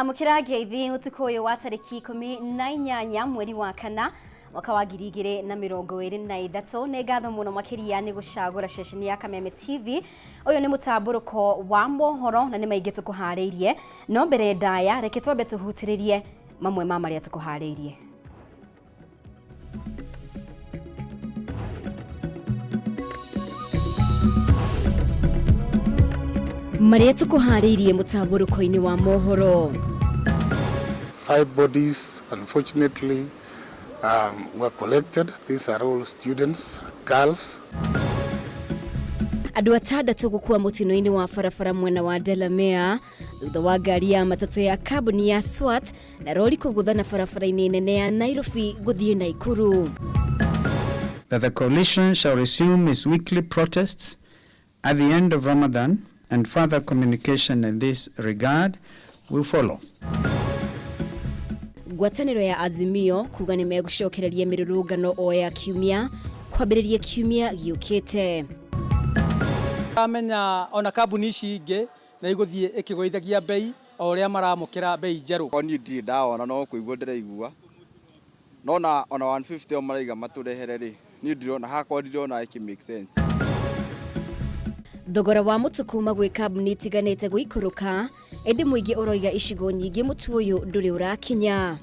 Amukira ngeithi utuku uyu wa tariki 18 mweri wa kana mwaka wa 2023 ne gatho muno makiria ni gucagura ceceni ya Kameme TV. Uyu ni mutaburuko wa Mohoro na ni maingi tukuhariirie no mbere ndaya reke twambe tuhutiririe mamwe ma maria tukuhariirie. Maria tukuhariirie mutaburuko-ini wa Mohoro. 5 bodies, unfortunately, were collected. These are all students, girls. Andu atandatu gukua mutino-ini wa farafara mwena wa Delamere thutha wa ngari ya matatu ya kambuni ya SWAT na rori kuguthana farafara-ini nene ya Nairobi guthie Naikuru. That the coalition shall resume its weekly protests at the end of Ramadan, and further communication in this regard will follow. Ngwataniro ya Azimio kuga ni megucokereria mirurungano o ya kiumia kwambiriria kiumia giukite. Amenya ona kambuni ici ingi na iguthie ikigoithagia bei o ria maramukira bei njeru. Oni ndi ndaona no kuigua ndiraigua. No na ona 150 o maraiga maturehere ri. Ni ndirona hakwa ndirona iki make sense. Thogora wa mutuku magwe kambuni tiganite guikuruka ende muingi uroiga icigo nyingi mutu uyu nduri urakinya.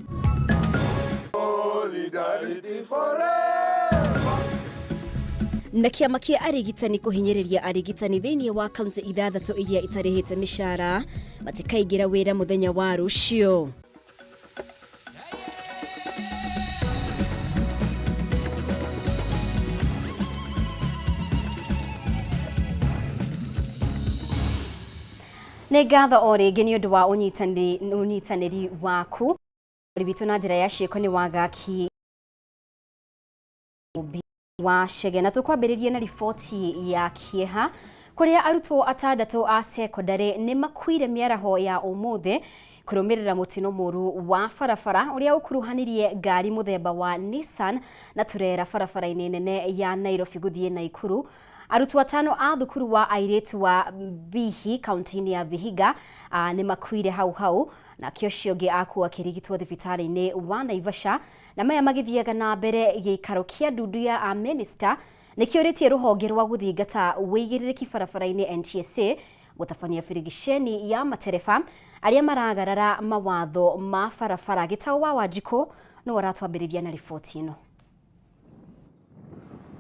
Na kiama kia arigitani kuhinyiriria arigitani thiini wa kaunti ithathatu iria itarihite mishara matikaigira wira muthenya wa rucio. Ne gatha o ringi ni undu wa unyitaniri waku ribitu na njira ya ciiko ni wagaki wa Chege na tukwambiririe na riboti ya kieha kuria arutwo atandatu a secondary ni makuire miaraho ya umuthi kurumirira mutino muru wa farafara uria ukuruhanirie ngari muthemba wa Nissan na turera farafara-ini nene ya Nairobi guthie Naikuru. Arutwo atano a thukuru wa airetu wa Bihi kaunti-ini ya Vihiga ni makuire hau na kiocio ngi akua kirigitwo thibitari-ini wa Naivasha na maya magithiaga na mbere giikaro kia ndundu ya minister nikioritie ruhonge rwa guthingata wigiririki farafara-ini NTSA gutafania firigisheni ya matereba aria maragarara mawatho ma farafara. Gitau wa Wanjiko no waratwambiriria na riboti ino.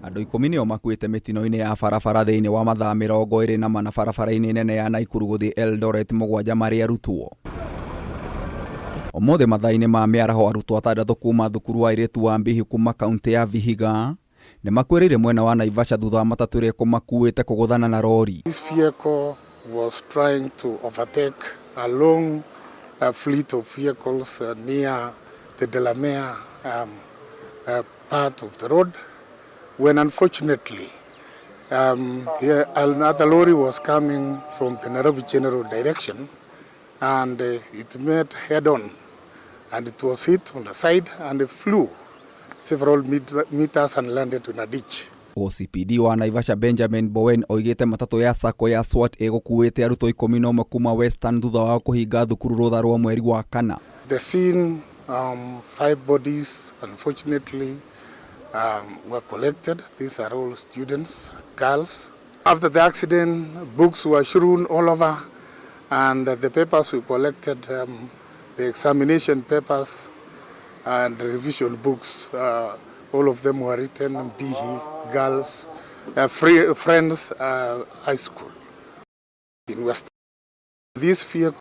Andu 10 nio makuite mitino-ini ya farafara thiini wa mathaa 24 farafara-ini nene ya Naikuru guthie Eldoret 7 mari arutwo. Omothe mathaa-ini ma miaraho arutwo atandatu kuma thukuru wa airetu wa Bihi kuma kaunti ya Vihiga ni makwirire mwena wa Naivasha thutha wa matatu iria kumakuite kuguthana na rori. This vehicle was trying to overtake a long fleet of vehicles near the Delamere part of the road, when unfortunately another lorry was coming from the Nairobi general direction, and it met head-on, and it was hit on the side and it flew several meters and landed in a ditch. OCPD wa Naivasha Benjamin Bowen oigite matatu ya sako ya SWAT egukuite arutwo 11 kuma Western thutha wa kuhinga thukuru rutha rwa mweri wa kana. The scene, 5 bodies unfortunately were collected. These are all students, girls. After the accident, books were strewn all over, and the papers we collected, the examination papers and the revision books, all of them were written Bihi, girls, friends, high school in West. This vehicle,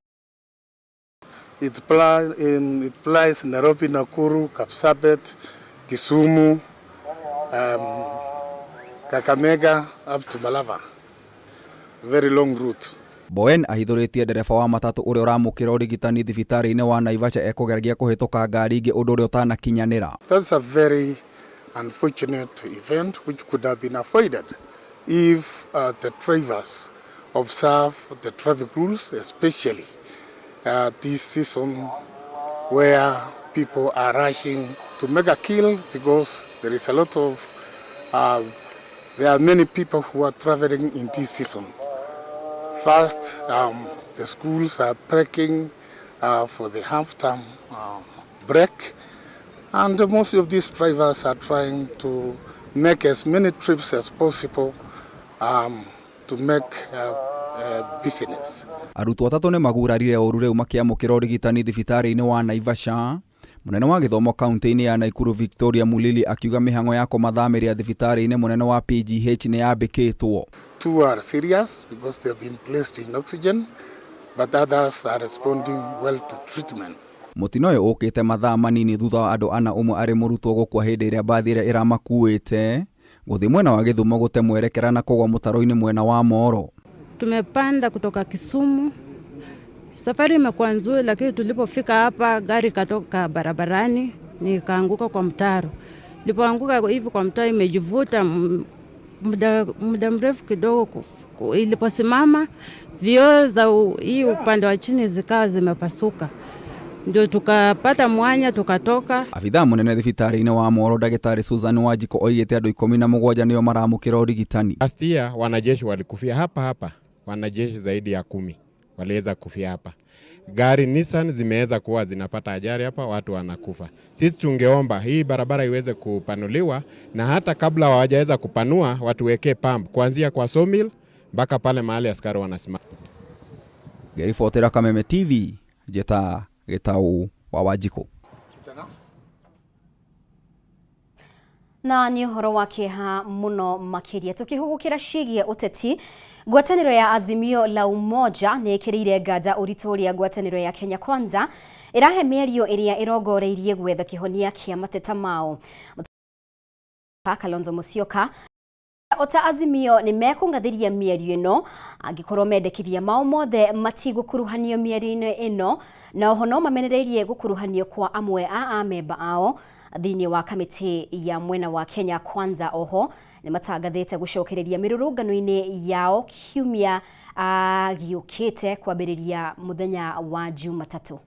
it plies Nairobi, Nakuru, Kapsabet, Kisumu, Kakamega up to Malava. Very long route. Bowen ahithuritie ndereba wa matatu uria uramukira urigitani thibitari-ini wa Naivasha ekugeragia kuhituka ngari ingi undu uria utanakinyanira. That's a very unfortunate event which could have been avoided if the drivers observe the traffic rules, especially this season where people are rushing to make a kill, because there is a lot of there are many people who are traveling in this season. First, the schools are breaking for the half-term break. And most of these drivers are trying to make as many trips as possible to make business. Arutwo atatũ nĩ magurarire ũru rĩu makĩamũkĩra ũrigitani thibitarĩ-inĩ wa Naivasha. Mũnene wa gĩthomo kaunti-inĩ ya Nakuru Victoria Mulili akiuga mĩhang'o ya kũmathamĩria thibitarĩ-inĩ mũnene wa PGH nĩ yambĩkĩtwo. Two are serious because they have been placed in oxygen, but others are responding well to treatment. Mũtino ũyũ ũkĩte mathaa manini thutha wa andũ ana ũmwe arĩ mũrutwo gũkua hĩndĩ ĩrĩa mbathi ĩrĩa ĩramakuĩte gũthiĩ mwena wa Gĩthumo gũte mwerekera na kũgwa mũtaro-inĩ mwena wa Mohoro. Tumepanda kutoka Kisumu. Safari imekuwa nzuri, lakini tulipofika hapa gari katoka barabarani nikaanguka kwa mtaro. Nilipoanguka hivi kwa mtaro imejivuta muda mrefu kidogo. Iliposimama vioo za hii upande wa chini zikawa zimepasuka. Ndio tukapata mwanya tukatoka. Afithaa munene thibitarĩ-inĩ wa Mohoro Dagĩtarĩ Susan Wanjiko oigĩte andũ 17 nĩo maramũkĩra ũrigitani. Last year wanajeshi walikufia hapa. Wanajeshi zaidi ya 10 waliweza kufia hapa. Gari Nissan zimeweza kuwa zinapata ajali hapa, watu wanakufa. Sisi tungeomba hii barabara iweze kupanuliwa, na hata kabla hawajaweza kupanua watuwekee pump kuanzia kwa sawmill mpaka pale mahali askari wanasimama. Ngĩribotera Kameme TV, Njeta Gĩtaũ wa Wanjiko. Na nĩ ũhoro wa kĩeha mũno makĩria tũkĩhũgũkĩra ciĩgiĩ ũteti. Ngwatanĩro ya Azimio la Umoja nĩ ĩkĩrĩire nganja ũritũ ũrĩa ngwatanĩro ya Kenya Kwanza ĩrahe mĩario ĩrĩa ĩrongoreirie gwetha kĩhonia kĩa mateta mao. Kalonzo Musyoka ota Azimio nĩ mekũngathĩria mĩario ĩno angĩkorwo mendekithia mao mothe matigũkuruhanio mĩario-inĩ ĩno, na oho no mamenereirie gũkuruhanio kwa amwe a amemba ao thĩinĩ wa kamĩtĩ ya mwena wa Kenya Kwanza. Oho nĩ matangathĩte gũcokereria mĩrũrũngano-inĩ yao kiumia gĩũkĩte kwambĩrĩria mũthenya wa Jumatatũ.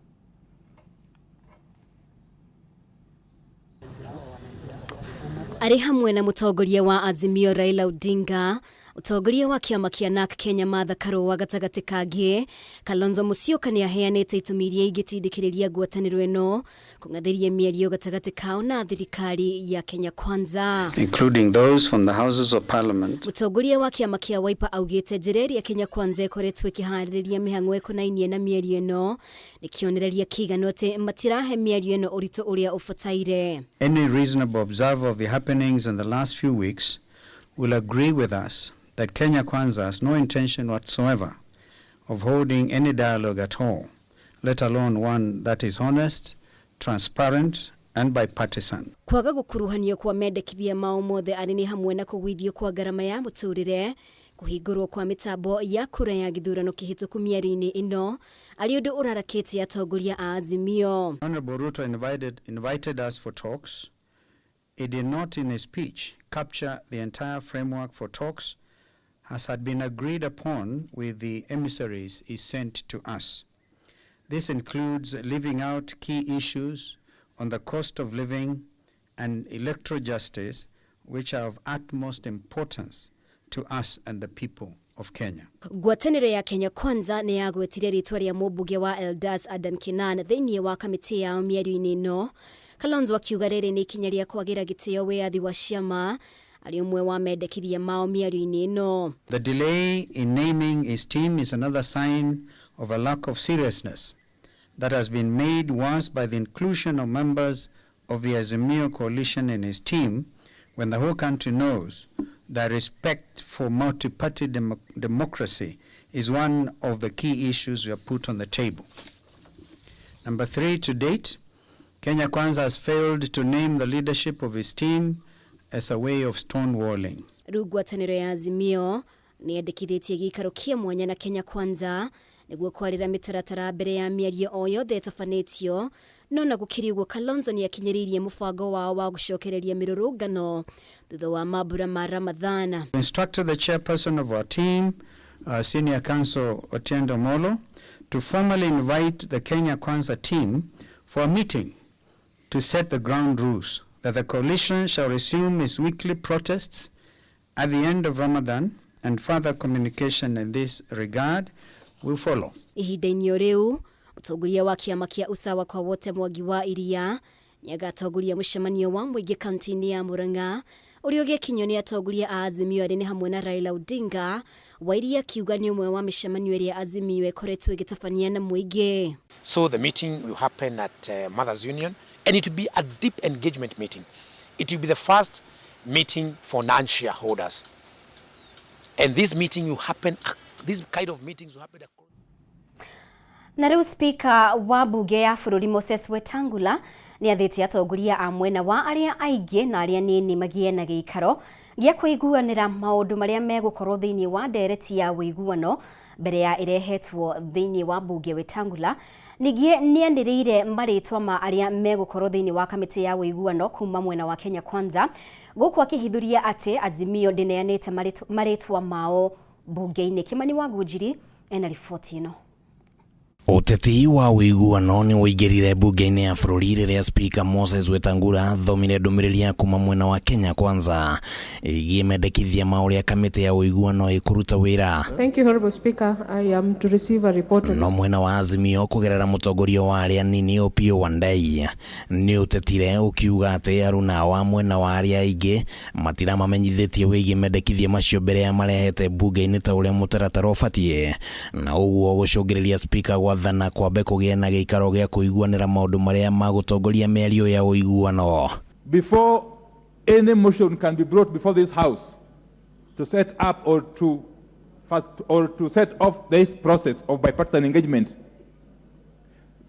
Arĩ hamwe na mũtongoria wa Azimio Raila Odinga, mũtongoria wa kĩama kĩa NARC Kenya Martha Karũa gatagatĩ kangĩ, Kalonzo Musyoka nĩ aheanĩte itũmi iria ingĩtindĩkĩrĩria ngwatanĩro ĩno kũng'athĩria mĩario gatagatĩ kao na thirikari ya Kenya Kwanza, including those from the Houses of Parliament. Mũtongoria wa kĩama kĩa Wiper augĩte njĩra ĩrĩa Kenya Kwanza ĩkoretwo ĩkĩharĩrĩria mĩhang'o ĩkonainie na mĩario ĩno nĩ kĩonereria kĩiganu atĩ matirahe mĩario ĩno ũritũ ũrĩa ũbataire. Any reasonable observer of the happenings in the last few weeks will agree with us that Kenya Kwanza has no intention whatsoever of holding any dialogue at all, let alone one that is honest, transparent and bipartisan. Kwaga gũkuruhanio kwa mendekithia mao mothe arĩ nĩ hamwe na kũgwithio kwa garama ya mũtũrĩre, kũhingũrwo kwa mĩtambo ya kura ya gĩthurano kĩhĩtũku mĩario-inĩ ĩno arĩ ũndũ ũrarakĩte atongoria a Azimio. Honorable Ruto invited us for talks. He did not in his speech capture the entire framework for talks as had been agreed upon with the emissaries he sent to us. This includes leaving out key issues on the cost of living and electoral justice, which are of utmost importance to us and the people of Kenya. Ngwatanĩro ya Kenya Kwanza nĩ yagwetire rĩtwa rĩa mũmbunge wa Eldas Adan Kinan thĩinĩ wa kamĩtĩ ya mĩario-inĩ ĩno. Kalonzo akiuga rĩrĩ nĩ ikinya rĩa kwagĩra gĩtĩo wĩyathi wa ciama arĩ ũmwe wa mendekithia mao mĩario-inĩ ĩno. The delay in naming his team is another sign of a lack of seriousness that has been made worse by the inclusion of members of the Azimio coalition in his team, when the whole country knows that respect for multi-party democracy is one of the key issues we have put on the table. Number 3, to date, Kenya Kwanza has failed to name the leadership of his team as a way of stonewalling. Rĩu ngwatanĩro ya Azimio nĩ yendekithĩtie gĩikaro kĩa mwanya na Kenya Kwanza nĩguo kwarĩra mĩtaratara mbere ya mĩario o yothe ĩtabanĩtio, no na gũkĩrĩ ũguo Kalonzo nĩ akinyĩrĩirie mũbango wao wa gũcokereria mĩrũrũngano thutha wa mambura ma Ramadhan. I instructed the chairperson of our team, Senior Counsel Otiendo Molo, to formally invite the Kenya Kwanza team for a meeting to set the ground rules that the coalition shall resume its weekly protests at the end of Ramadan, and further communication in this regard will follow. Ihinda-inĩ rĩu Mũtongoria wa kĩama kĩa Usawa kwa Wote Mwangi wa Iria nĩagatongoria mũcemanio wa mũingĩ kaunti-inĩ ya Murang'a ũrĩa ũgĩkinywo nĩ atongoria a Azimio arĩ hamwe na Raila Odinga. Wa Iria akiuga nĩ ũmwe wa mĩcemanio ĩrĩa Azimio ĩkoretwo ĩgĩtabania na mũingĩ. So the meeting will happen at Mothers Union, and it will be a deep engagement meeting. It will be the first meeting for non-shareholders. And this meeting will happen, these kind of meetings will happen. Na rĩu Speaker wa bunge ya bũrũri Moses Wetangula nĩ athĩte atongoria a mwena wa arĩa aingĩ na arĩa nini magĩe na gĩikaro gĩa kũiguanĩra maũndũ marĩa megũkorwo thĩinĩ wa ndereti ya ũiguano mbere ya ĩrehetwo thĩinĩ wa bunge. Wetangula ningĩ nĩanĩrĩire marĩtwa ma arĩa megũkorwo thĩinĩ wa kamĩtĩ ya ũiguano kuma mwena wa Kenya Kwanza, gũkũ akĩhithũria atĩ Azimio ndĩneanĩte marĩtwa mao bunge-inĩ. Kimani wa Ngũnjiri ena riboti ĩno. Ũteti wa ũiguano nĩ woingĩrire bunge-inĩ ya bũrũri rĩrĩa Speaker Moses Wetangula athomire ndũmĩrĩri ya kuma mwena wa Kenya Kwanza ĩgiĩ mendekithia ma ũrĩa kamĩtĩ ya ũiguano ĩkũruta wĩra. Thank you, Honorable Speaker. I am to receive a report. No mwena wa Azimio kũgerera mũtongoria wa arĩa nini Opiyo Wandayi nĩ ũtetire ũkiuga atĩ aruna wa mwena wa arĩa aingĩ matiramamenyithĩtie wĩgiĩ mendekithia macio mbere ya marehete bunge-inĩ ta ũrĩa mũtaratara ũbatiĩ, na ũguo gũcũngĩrĩria Speaker gwathana kwambe kũgĩa na gĩikaro gĩa kũiguanĩra maũndũ marĩa magũtongoria mĩario ya ũiguano. Before any motion can be brought before this house to set up or to set off this process of bipartisan engagement,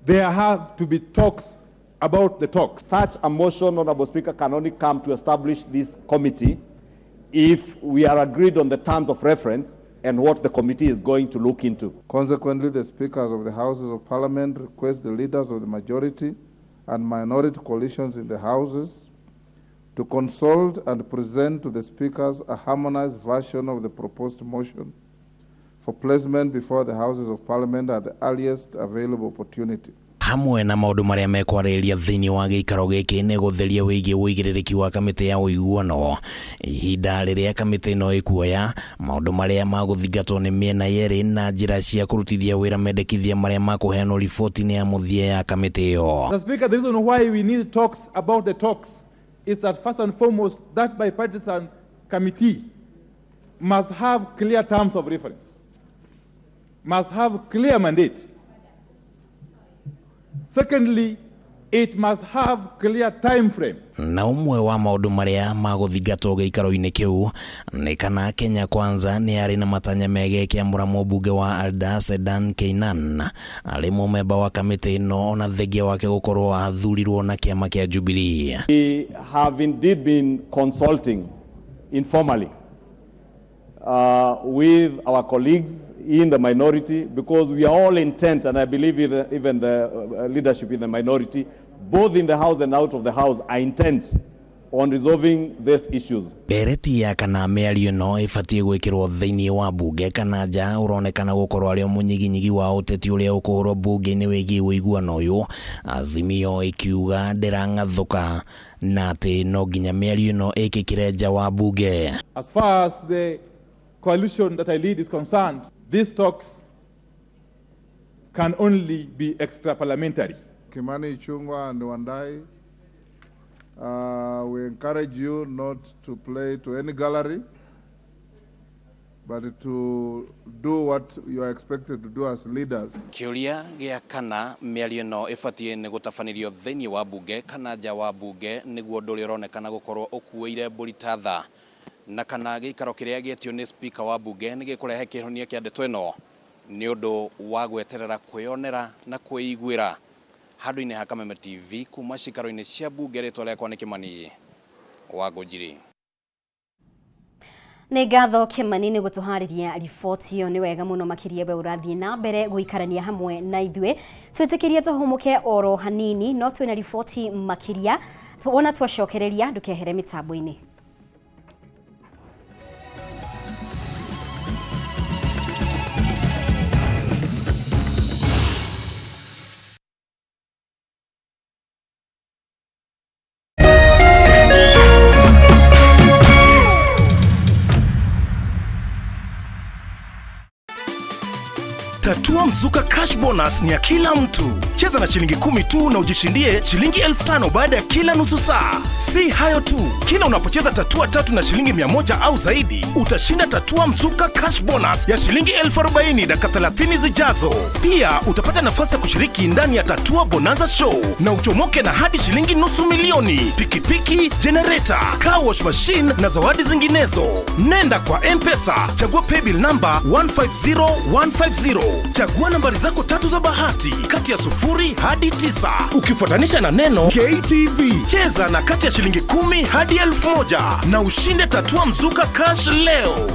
there have to be talks about the talks. Such a motion, Honorable Speaker, can only come to establish this committee if we are agreed on the terms of reference and what the committee is going to look into. Consequently, the speakers of the houses of parliament request the leaders of the majority and minority coalitions in the houses to consult and present to the speakers a harmonized version of the proposed motion for placement before the houses of parliament at the earliest available opportunity. Hamwe na maũndũ marĩa mekwarĩrĩria thĩinĩ wa gĩikaro gĩkĩ nĩ gũtheria wĩgiĩ wĩigĩrĩrĩki wa kamĩtĩ ya ũiguano, ihinda rĩrĩa kamĩtĩ ĩno ĩkuoya, maũndũ marĩa magũthingatwo nĩ mĩena yerĩ na njĩra cia kũrutithia wĩra mendekithia marĩa makũheanwo riboti-inĩ ya mũthia ya kamĩtĩ ĩyo. The Speaker, the reason why we need talks about the talks is that first and foremost that bipartisan committee must have clear terms of reference, must have clear mandate. Secondly, it must have clear time frame. Na ũmwe wa maũndũ marĩa magũthingatwo gĩikaro-inĩ kĩu nĩ kana Kenya Kwanza nĩ arĩ na matanya mega kĩamũra mũmbunge wa Alda Sedan Keinan arĩ mũmemba wa kamĩtĩ ĩno ona thengia wake gũkorwo athurirwo na kĩama kĩa Jubilee. We have indeed been consulting informally with our colleagues in the minority, because we are all intent, and I believe even the leadership in the minority, both in the house and out of the house, are intent on resolving these issues. Bereti ya kana mĩario no ĩbatiĩ gwĩkĩrwo thĩinĩ wa bunge kana nja ũronekana gũkorwo arĩ mũnyiginyigi wa ũteti ũrĩa ũkũhũrwo bunge-inĩ wĩgiĩ ũiguano ũyũ, Azimio ĩkiuga ndĩrang'athũka na atĩ no nginya mĩario ĩno ĩkĩkĩre nja wa bunge. As far as the coalition that I lead is concerned, these talks can only be extra-parliamentary. Kimani Ichung'wah and Wandayi, we encourage you not to play to any gallery, but to do what you are expected to do as leaders. Kĩũria gĩa kana mĩario no ĩbatiĩ nĩ gũtabanĩrio thĩinĩ wa bunge kana nja wa bunge nĩguo ũndũ ũrĩa ũronekana gũkorwo ũkuĩire mbũri ta tha, na kana gĩikaro kĩrĩa gĩetio nĩ Speaker wa bunge nĩ gĩkũrehe kĩhonia kĩa ndeto ĩno nĩ ũndũ wa gweterera kwĩyonera na kwĩiguĩra. Handũ-inĩ ha Kameme TV kuma cikaro-inĩ cia bunge, rĩtwa rĩakwa nĩ Kimani wa Ngũnjiri. Nĩ ngatho Kimani nĩ gũtũharĩria riboti ĩyo. Nĩ wega mũno makĩria we ũrathiĩ na mbere gũikarania hamwe na ithuĩ. Twĩtĩkĩrie tũhũmũke oro hanini, no twĩna riboti makĩria wona twacokereria ndũkehere mĩtambo-inĩ. Tatua Mzuka cash bonus ni ya kila mtu. Cheza na shilingi 10 tu na ujishindie shilingi 5,000 baada ya kila nusu saa. Si hayo tu, kila unapocheza Tatua 3 na shilingi 100 au zaidi, utashinda Tatua Mzuka cash bonus ya shilingi 40,000 dakika 30 zijazo. Pia utapata nafasi ya kushiriki ndani ya Tatua Bonanza Show na uchomoke na hadi shilingi $200,000, pikipiki, generator, car wash machine na zawadi zinginezo. Nenda kwa M-Pesa, chagua paybill number 150150. Chagua nambari zako 3 za bahati kati ya 0 hadi 9 ukifuatanisha na neno KTV. Cheza na kati ya shilingi 10 hadi 1,000 na ushinde Tatua Mzuka cash leo.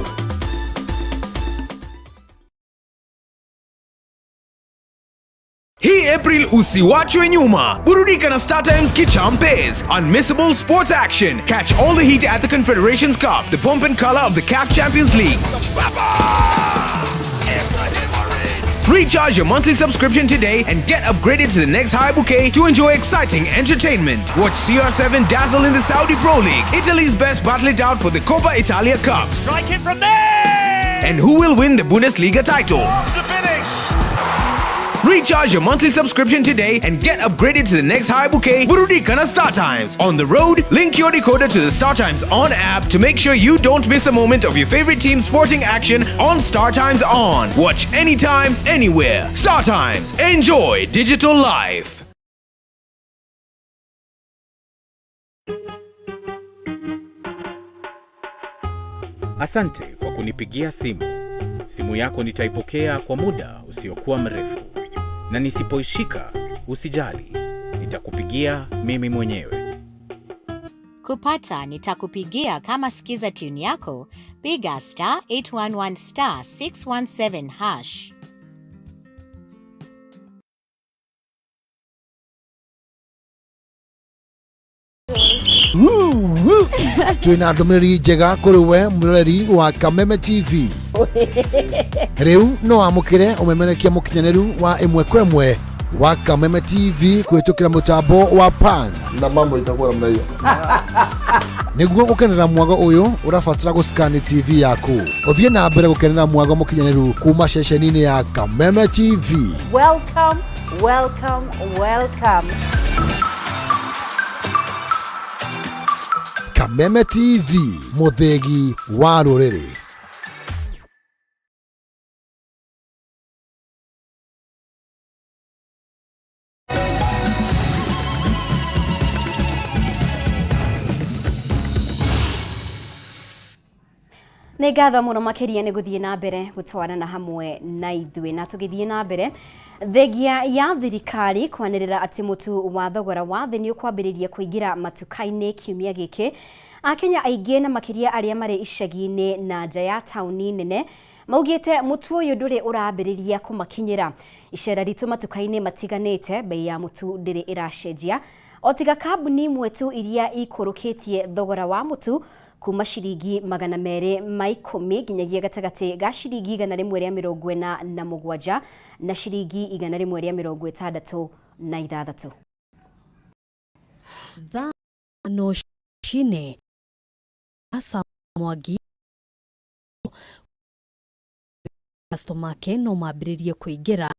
Hii April usiwachwe nyuma. Burudika na Star Times Kichampes. Unmissable sports action. Catch all the heat at the Confederations Cup, the pomp and color of the CAF Champions League. Recharge your monthly subscription today and get upgraded to the next high bouquet to enjoy exciting entertainment. Watch CR7 dazzle in the Saudi Pro League. Italy's best battle it out for the Coppa Italia Cup. Strike it from there! And who will win the Bundesliga title? The finish! Recharge your monthly subscription today and get upgraded to the next high bouquet. Burudika na Star Times. On the road, link your decoder to the Star Times On app to make sure you don't miss a moment of your favorite team's sporting action on Star Times On. Watch anytime, anywhere. Star Times. Enjoy digital life. Asante kwa kunipigia simu. Simu yako nitaipokea kwa muda usiokuwa mrefu. Na nisipoishika, usijali. Nitakupigia mimi mwenyewe. Kupata nitakupigia kama sikiza tune yako, piga *811 *617#. Twina ndumiriri njega kuri we muroreri wa Kameme TV. Riu no amukire umemerekia mukinyaneru wa imwe kwa imwe wa Kameme TV kuhitukira mutambo wa pan na mambo itakuwa namna hiyo. Niguo gukenera mwago uyu urafatira guskani TV yaku. Uthie na mbere gukenera mwago mukinyaneru kuma ceceni-ini ya Kameme TV. Welcome, welcome, welcome. Kameme TV, muthegi wa ruriri. Nĩ ngatho mũno makĩria nĩ gũthiĩ na mbere gũtwarana hamwe na ithuĩ, na tũgĩthiĩ na mbere thengia ya thirikari kwanĩrĩra atĩ mũtu wa thogora wa thĩ nĩ ũkwambĩrĩria kũingĩra matuka-inĩ kiumia gĩkĩ. Akenya aingĩ na makĩria arĩa marĩ icagi-inĩ na nja ya taũni nene maugĩte mũtu ũyũ ndũrĩ ũrambĩrĩria kũmakinyĩra. Icera ritũ matuka-inĩ matiganĩte, bei ya mũtu ndĩrĩ ĩracenjia, o tiga kambuni imwe tu iria ikũrũkĩtie thogora wa mũtu kuma ciringi 210 nginyagia gatagati ga ciringi 147 na ciringi 166. Thano shine asa Mwangi customer ke no mambĩrĩrie kũingĩra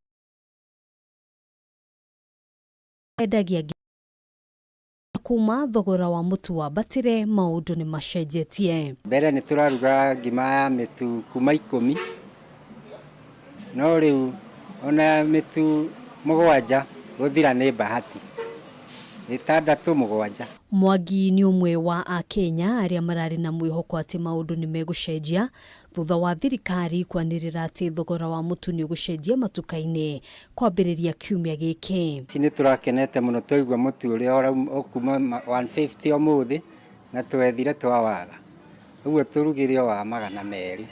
endagia kuma thogora wa mũtu wa batire maũndũ nĩ macenjetie. Mbere nĩ tũraruga ngima ya mĩtu kuma 10, no rĩu ona mĩtu 7 gũthira nĩ bahati. 6-7. Mwangi nĩ ũmwe wa Akenya arĩa mararĩ na mwĩhoko atĩ maũndũ nĩ megũcenjia thutha wa thirikari kwanĩrĩra atĩ thogora wa mũtu nĩ ũgũcenjia matuka-inĩ kwambĩrĩria kiumia gĩkĩ. Nĩ tũrakenete mũno twaigua mũtu ũrĩa ũkuma 150 ũmũthĩ na twethire twawaga. Ũguo tũrugire wa 200.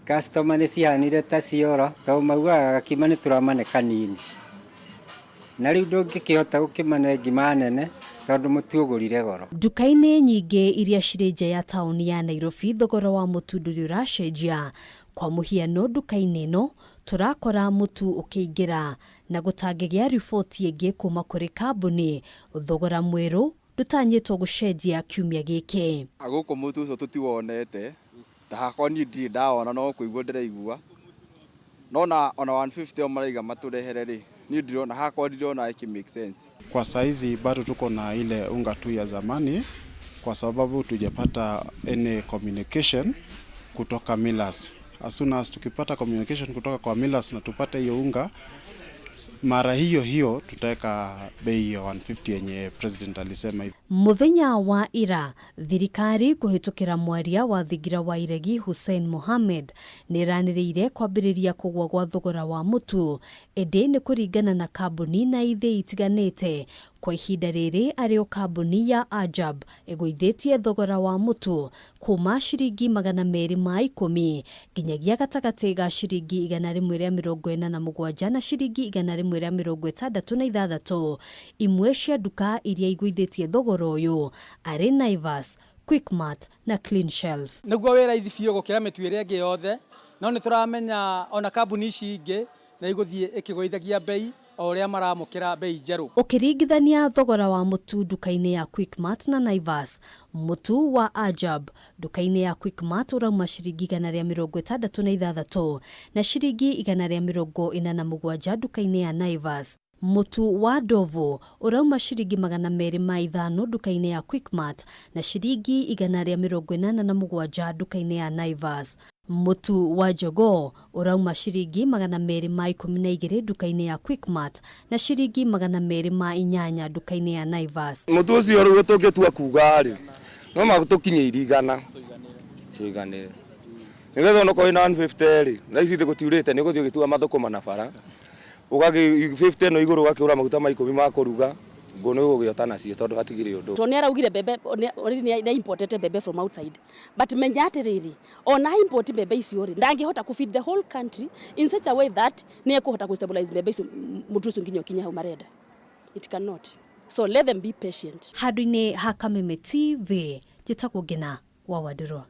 Customer nĩ cihanire ta ciora tondũ maugaga gakima nĩ tũramane kanini. Na rĩu ndũngĩkĩhota gũkĩmane ngima nene tondũ mũtu ũgũrire goro. Duka-inĩ nyingĩ iria cirĩ nja ya taũni ya Nairobi thogora wa mũtu ndũrĩ ũracenjia. Kwa mũhiano duka-inĩ ĩno tũrakora mũtu ũkĩingĩra na gũtangĩgĩa riboti ĩngĩ kuma kũrĩ kambuni, thogora mwerũ ndũtanyĩtwo gũcenjia kiumia gĩkĩ. Agũkũ mũtu ũcio tũtiwonete, ta hakwa niĩ ndirĩ ndawona no kũigua ndĩraigua. Naona ona 150 o maraiga maturehere ri ni ndirona hakwa ndirona iki make sense. Kwa saizi bado tuko na ile unga tu ya zamani kwa sababu tujapata any communication kutoka millers. As soon as tukipata communication kutoka kwa millers na tupate hiyo unga, mara hiyo tutaweka bei ya 150 yenye president alisema hivi. Muthenya wa ira thirikari kuhitukira mwaria wa thigira wa iregi Hussein Mohamed niraniriire kwambiriria kugwa gwa thogora wa mutu ende ni kuringana na kambuni na ithe itiganite. Kwa ihinda riri ario kambuni ya Ajab egoithetie thogora wa mutu kuma ciringi 210 nginyagia gatagati ga ciringi 147 na ciringi 166 imwe cia duka iria igwithitie thogora uyu ari Naivas, Quickmart na Clean Shelf. Niguo wira ithifio gukira mitu iria ingi yothe no ni turamenya ona kambuni ici ingi na iguthie ikigoithagia bei o uria maramukira bei njeru. Ukiringithania thogora wa mutu duka-ini ya Quickmart na Naivas, mutu wa Ajab duka-ini ya Quickmart urauma ciringi 166 na ciringi 147 duka-ini ya Naivas. Mutu wa Dovo urauma ciringi 205 duka-ini ya Quickmart na ciringi 187 duka-ini ya Naivas. Mutu wa Jogo urauma ciringi 212 duka-ini ya Quickmart na ciringi 208 duka-ini ya Naivas. Mutu ucio riu tungitua kuga ri no magutukinye irigana tuiganire nigetha no ko ina 150 ri na ici thigutiurite ni guthio gitua mathukuma na bara ugagi 50 no iguru gakiura maguta ma 10 ma kuruga ngono gugiota nacio tondu hatigire undu toni araugire bebe ni imported bebe from outside but menyate riri ona import bebe icio ri ndangihota ku feed the whole country in such a way that ni ekuhota ku stabilize bebe icio mutusu nginyo kinya hau marenda. It cannot, so let them be patient. Hadine ha Kameme TV jitakugina wa Wadurwa.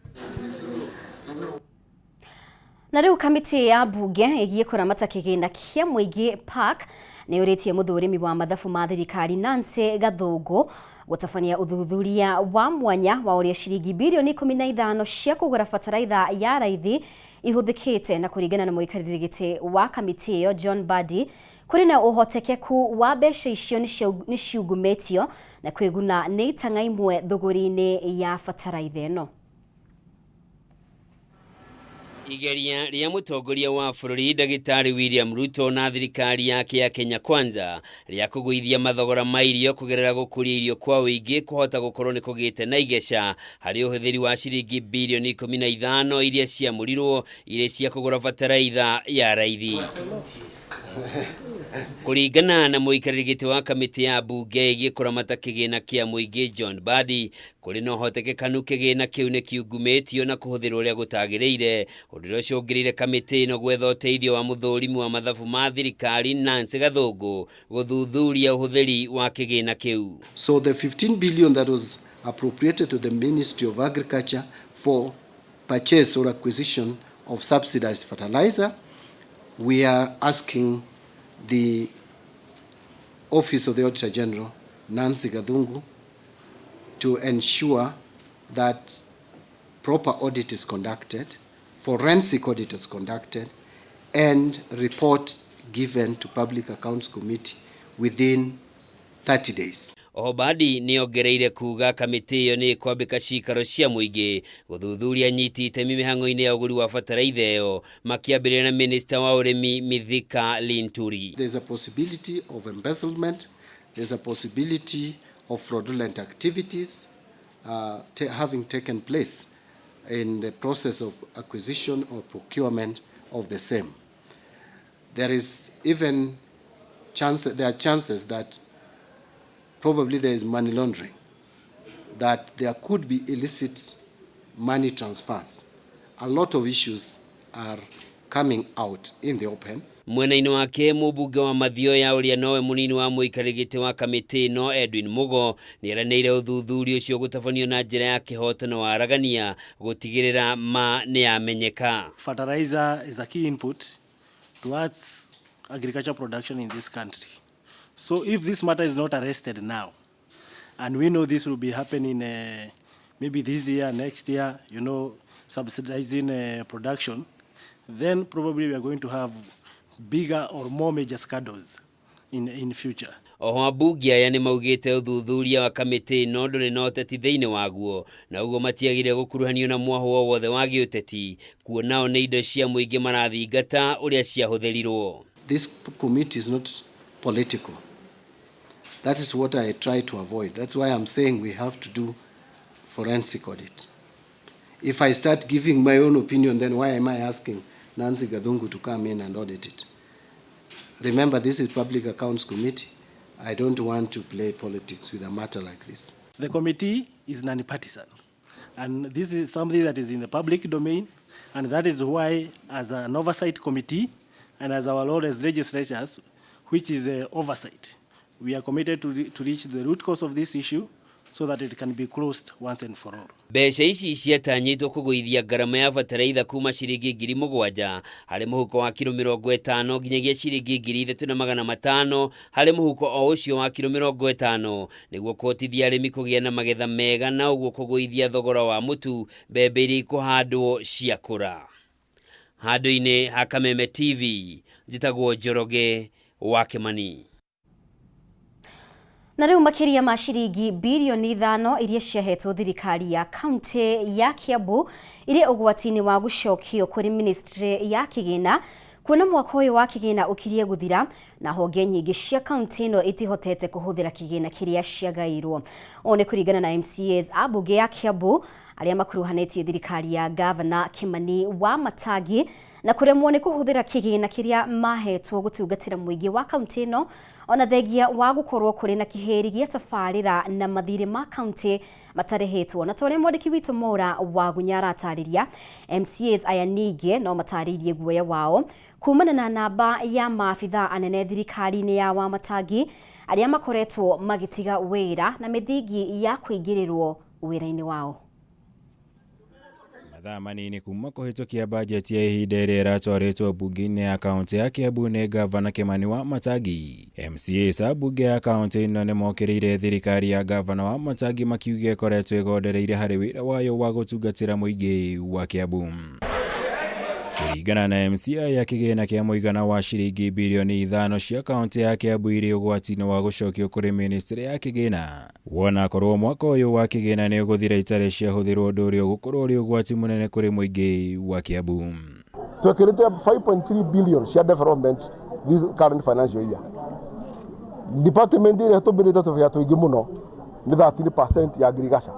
Na riu kamiti ya bunge igie kuramata kigina kia muigi park ni uritie muthurimi wa mathabu ma thirikari Nancy Gathungu gutafania uthuthuria wa mwanya wa uria ciringi bilioni 15 cia kugura fataraitha ya raithi ihuthikite na kuringana na muikariri giti wa kamiti iyo John Badi kuri na uhotekeku wa mbeca icio ni ciugumetio na kwiguna ni itanga imwe thuguri-ini ya fataraitha ino. Igeria ria mutongoria wa bururi Dagitari William Ruto na thirikari yake ya Kenya Kwanza ria kuguithia mathogora ma irio kugerera gukuria irio kwa uingi kuhota gukorwo ni kugite na igeca hari uhuthiri wa ciringi bilioni 15 iria ciamurirwo iria cia kugura fataraitha ya raithi. Kuringana na muikariri giti wa kamiti ya bunge igie kuramata kigina kia muingi John Badi kuri no hotekekanu kigina kiu ni kiungumetio na kuhuthirwo ria gutagireire udiro congirire kamiti ino gwetha uteithio wa muthurimu wa mathabu ma thirikari Nancy Gathungu guthuthuria uhuthiri wa kigina kiu. So the 15 billion that was appropriated to the Ministry of Agriculture for purchase or acquisition of subsidized fertilizer, we are asking the Office of the Auditor General, Nancy Gathungu, to ensure that proper audit is conducted, forensic audit is conducted, and report given to Public Accounts Committee within 30 days. Badi ni ongereire kuga kamiti iyo ni kwambika cikaro cia muingi guthuthuria nyiti itemi mihango-ini ya uguri wa fataraitha iyo makiambirira na Minister wa urimi Mithika Linturi. There's a possibility of embezzlement, there's a possibility of fraudulent activities having taken place in the process of acquisition or procurement of the same. There are chances that probably there is money laundering, that there could be illicit money transfers. A lot of issues are coming out in the open. Mwena-ini wake mubunge wa Mathio ya uria nowe munini wa muikarigiti wa kamiti no Edwin Mugo ni eraneire uthuthurio ucio gutafanio na njira ya kihotano wa aragania gutigirira ma ni amenyeka. Fertilizer is a key input towards agriculture production in this country. So if this matter is not arrested now, and we know this will be happening maybe this year, next year, subsidizing production, then probably we are going to have bigger or more major scandals in future. Oho ambunge aya nĩ maugĩte ũthuthuria wa kamĩtĩ ĩno ndũrĩ na ũteti thĩinĩ waguo, na ũguo matiagire gũkuruhanio na mwaho wothe wa gĩũteti, kuonao nĩ indo cia mũingĩ marathingata ũrĩa ciahũthĩrirwo. This committee is not political. That is what I try to avoid. That's why I'm saying we have to do forensic audit. If I start giving my own opinion, then why am I asking Nancy Gathungu to come in and audit it? Remember, this is Public Accounts Committee. I don't want to play politics with a matter like this. The committee is non-partisan, and this is something that is in the public domain, and that is why, as an oversight committee and as our role as legislators, which is oversight, we are committed to reach the root cause of this issue so that it can be closed once and for all. Mbeca ici ciatanyĩtwo kũgũithia ngarama ya bataraitha kuma ciringi 7,000 harĩ mũhuko wa kilo 50 nginyagia ciringi 3,500 harĩ mũhuko o ũcio wa kilo 50 nĩguo kũhotithia arĩmi kũgĩa na magetha mega na ũguo kũgũithia thogora wa mũtu mbembe iria ikũhandwo ciakũra. Handũ-inĩ ha Kameme TV, njĩtagwo Njoroge wa Kimani. Na rĩu makĩria ma ciringi bilioni 5 iria ciahetwo thirikari ya kaunti ya Kiambu iria ũgwati-inĩ wa gũcokio kũrĩ ministry ya kĩgĩna, kuona mwaka ũyũ wa kĩgĩna ũkirie gũthira na honge nyingĩ cia kaunti ĩno itihotete kũhũthĩra kĩgĩna kĩrĩa ciagaĩirwo. O nĩ kũringana na MCAs a mbunge ya Kiambu arĩa makuruhanĩtie thirikari ya Gavana Kimani wa Matangi na kũremwo nĩ kũhũthĩra kĩgĩna kĩrĩa mahetwo gũtungatĩra mũingĩ wa kaunti ĩno, ona thengia wa gũkorwo kũrĩ na kĩheri gĩa tabarĩra na mathirĩ ma kaunti matarĩhĩtwo. Na torĩa mwandĩki witũ Mora wa Gunya aratarĩria, MCAs aya ningĩ no matarĩirie guoya wao kumana na namba ya maabitha anene thirikari-inĩ ya Wamatangi arĩa makoretwo magĩtiga wĩra na mĩthingi ya kũingĩrĩrwo wĩra-inĩ wao. Mathaa manini kuma kũhĩtũkia bajeti ya ihinda ĩrĩa ĩratwarĩtwo mbunge-inĩ ya kaunti ya Kiambu nĩ Gavana Kimani wa Matangi. MCAs a mbunge ya kaunti ĩno nĩ mokĩrĩire thirikari ya Gavana wa Matangi makiuga ĩkoretwo ĩgondereire harĩ wĩra wayo wa gũtungatĩra mũingĩ wa Kiambu. Kũringana na MCA ya kĩgĩna kĩa mũigana wa ciringi bilioni 5 cia kaunti ya Kiambu irĩ ũgwati-inĩ wa gũcokio kũrĩ ministry ya kĩgĩna, wona korwo mwaka ũyũ wa kĩgĩna nĩ ũgũthira itarĩ ciahũthĩrwo ũndũ ũrĩa ũgũkorwo ũrĩ ũgwati mũnene kũrĩ mũingĩ wa Kiambu. Twekĩrĩte 5.3 billion cia development this current financial year. Department ĩrĩa tũmbĩrĩte tũbĩa tũingĩ mũno nĩ 13% ya agriculture.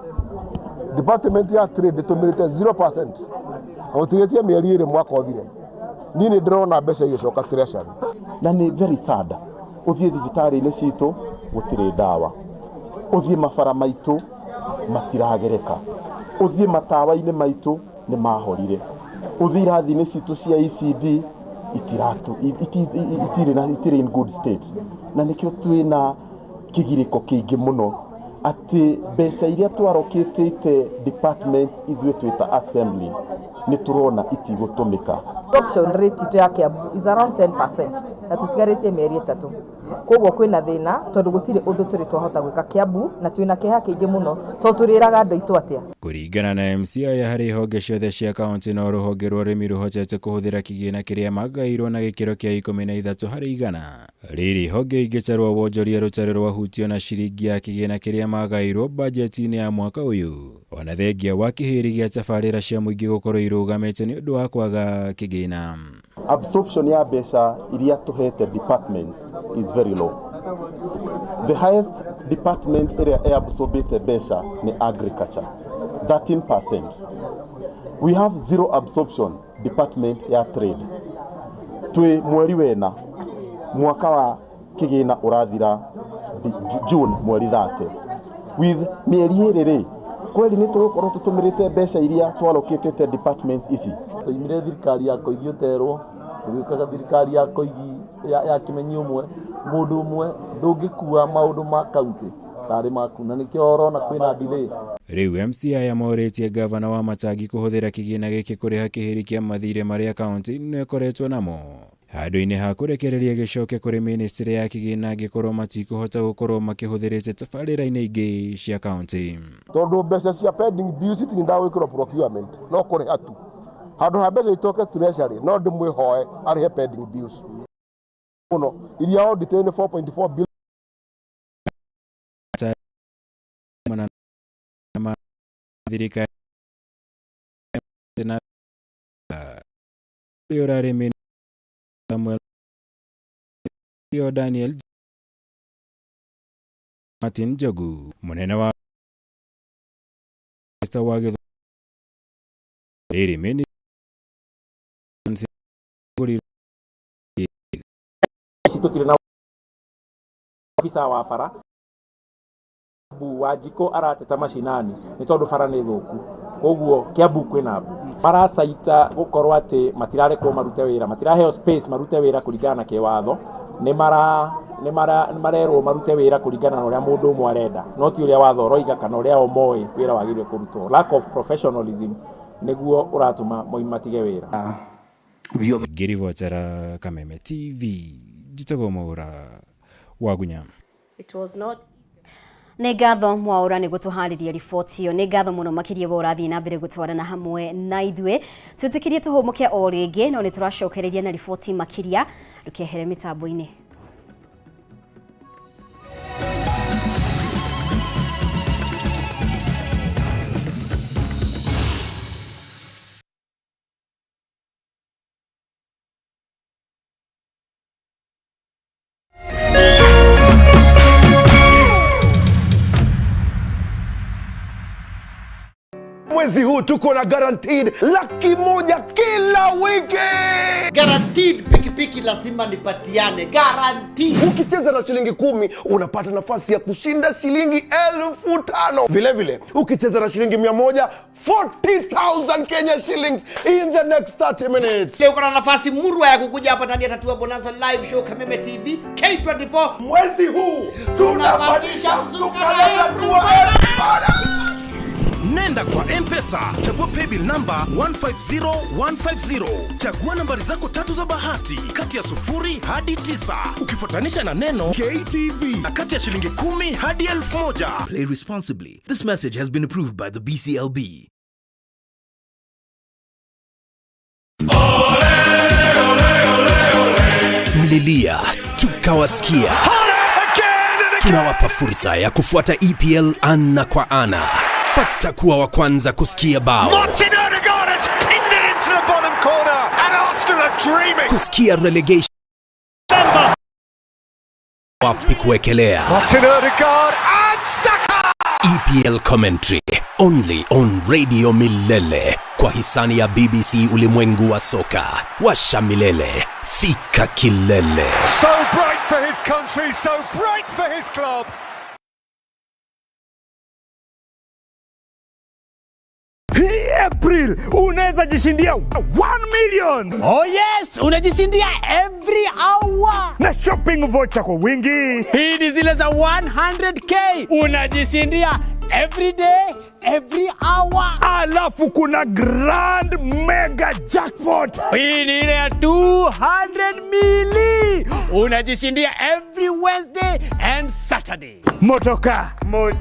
Department ya trade tũmbĩrĩte 0%. Otigetie mĩeri ĩrĩ mwaka ũthire. Niĩ nĩ ndĩrona mbeca igĩcoka treasury. Na nĩ very sad. Ũthiĩ thibitarĩ-inĩ citũ gũtirĩ ndawa. Ũthiĩ mabara maitũ matiragereka. Ũthiĩ matawa-inĩ maitũ nĩ mahorire. Ũthiĩ irathi-inĩ citũ cia ECD itirĩ in good state. Na nĩkĩo twĩna kĩgirĩko kĩingĩ mũno atĩ mbeca iria twarokĩtĩte department ithuĩ twĩta assembly nĩ turona itigũtũmĩka. Adoption rate itu ya Kiambu is around 10% na tutigarĩtie mĩeri 3. Koguo kwĩna thĩna tondũ gũtirĩ ũndũ tũrĩ twahota gwĩka Kiambu na twĩna kĩeha kĩingĩ mũno tondũ tũrĩraga andũ aitũ atĩa. Kũringana na MCA ya harĩ honge ciothe cia kaunti no rũhonge rwa ũrĩmi rũhotete kũhũthĩra kĩgĩna kĩrĩa magaĩirwo na gĩkĩro kĩa 13 harĩ igana. Rĩrĩ honge ingĩtarwo wonjoria rũtarĩ rwahutio na ciringi ya kĩgĩna kĩrĩa magaĩirwo bajeti-inĩ ya mwaka ũyũ. Ona thengia wa kĩheri gĩa tabarĩra cia mũingĩ gũkorwo irũgamĩte nĩ ũndũ wa kwaga kĩgĩna. Absorption ya mbeca iria tũhete departments is very low. The highest department ĩrĩa absorbete mbeca nĩ agriculture, 13%. We have zero absorption department ya trade. Twĩ mweri wena mwaka wa kĩgĩna ũrathira June mweri 30. With mĩeri ĩrĩ kweli nĩ tũgũkorwo tũtũmĩrĩte mbeca iria twalokĩtĩte departments ici. Tũimire thirikari ya Koigi ũterwo, tũgĩũkaga thirikari ya Koigi ya Kimenyi ũmwe, mũndũ ũmwe ndũngĩkua maũndũ ma kaunti tarĩ maku, na nĩkĩo ũrona kwĩna delay. Rĩu MCA yamorĩtie Gavana wa Matangi kũhũthĩra kĩgĩna gĩkĩ kũrĩha kĩheri kĩa mathirĩ marĩa kaunti nĩ ĩkoretwo namo, handũ-inĩ ha kũrekereria gĩcoke kũrĩ ministry ya kĩgĩna angĩkorwo matikũhota gũkorwo makĩhũthĩrĩte tabarĩra-inĩ ingĩ cia kaunti. Tondũ mbeca cia pending bills itinda gwĩkĩrwo procurement no kũrĩha tu. Handå ha mbeca itoke treasury no ndimwihoe arihe pending bills muno iria audit ni 4.4 billion thirikari na yorare Samuel Daniel Martin Jogu munene wa Mr. Wage Meni tutire na ofisa wa bara bu wajiko arateta mashinani ni tondu bara ni thuku koguo Kiambu kwina mbu maracaita gukorwo ati matirare ko marute wira matiraheo space marute wira kuringana na kiwatho ni marerwo marute wira kuringana na uria mundu umwe arenda no ti uria watho roiga kana uria omoi wira wagirwe kurutwo. Lack of professionalism niguo uratuma moimatige wira. Girivotera Kameme TV jitago Mohoro wagunya. It was not Nĩ ngatho Mwaura nĩ gũtũharĩria riboti ĩyo. Nĩ ngatho mũno makĩria wa ũrathiĩ na mbere gũtwarana hamwe na ithuĩ. Twĩtĩkĩrie tũhũmũke o rĩngĩ no nĩ tũracokereria na riboti makĩria rũkehere mĩtambo-inĩ. Mwezi huu tuko na guaranteed 100,000 kila wiki. Guaranteed pikipiki lazima nipatiane. Guaranteed. Ukicheza na shilingi 10 unapata nafasi ya kushinda shilingi 5,000. Vile vile ukicheza na shilingi 100 40,000 Kenya shillings in the next 30 minutes. Leo kuna nafasi murwa ya kukuja hapa ndani ya Tatua Bonanza live show Kameme TV K24. Mwezi huu tunabadilisha mzuka na Tatua. Nenda kwa M-Pesa, chagua paybill number 150150. Chagua nambari zako 3 za bahati kati ya 0 hadi 9. Ukifuatanisha na neno KTV na kati ya shilingi 10 hadi 1,000. Play responsibly. This message has been approved by the BCLB. Mlilia, tukawasikia. Tunawapa fursa ya kufuata EPL ana kwa ana. Pata kuwa wa kwanza kusikia bao. Kusikia relegation. Wapi kuekelea. EPL commentary only on Radio Milele kwa hisani ya BBC Ulimwengu wa Soka. Washa milele, fika kilele. So bright for his country, so bright for his club. Hii April unaweza jishindia 1 million. Oh yes, unajishindia every hour. Na shopping voucher kwa wingi. Hii ni zile za 100k. Unajishindia every day, every hour. Alafu kuna grand mega jackpot. Hii ni ile ya 200 mili. Unajishindia every Wednesday and Saturday. Motoka,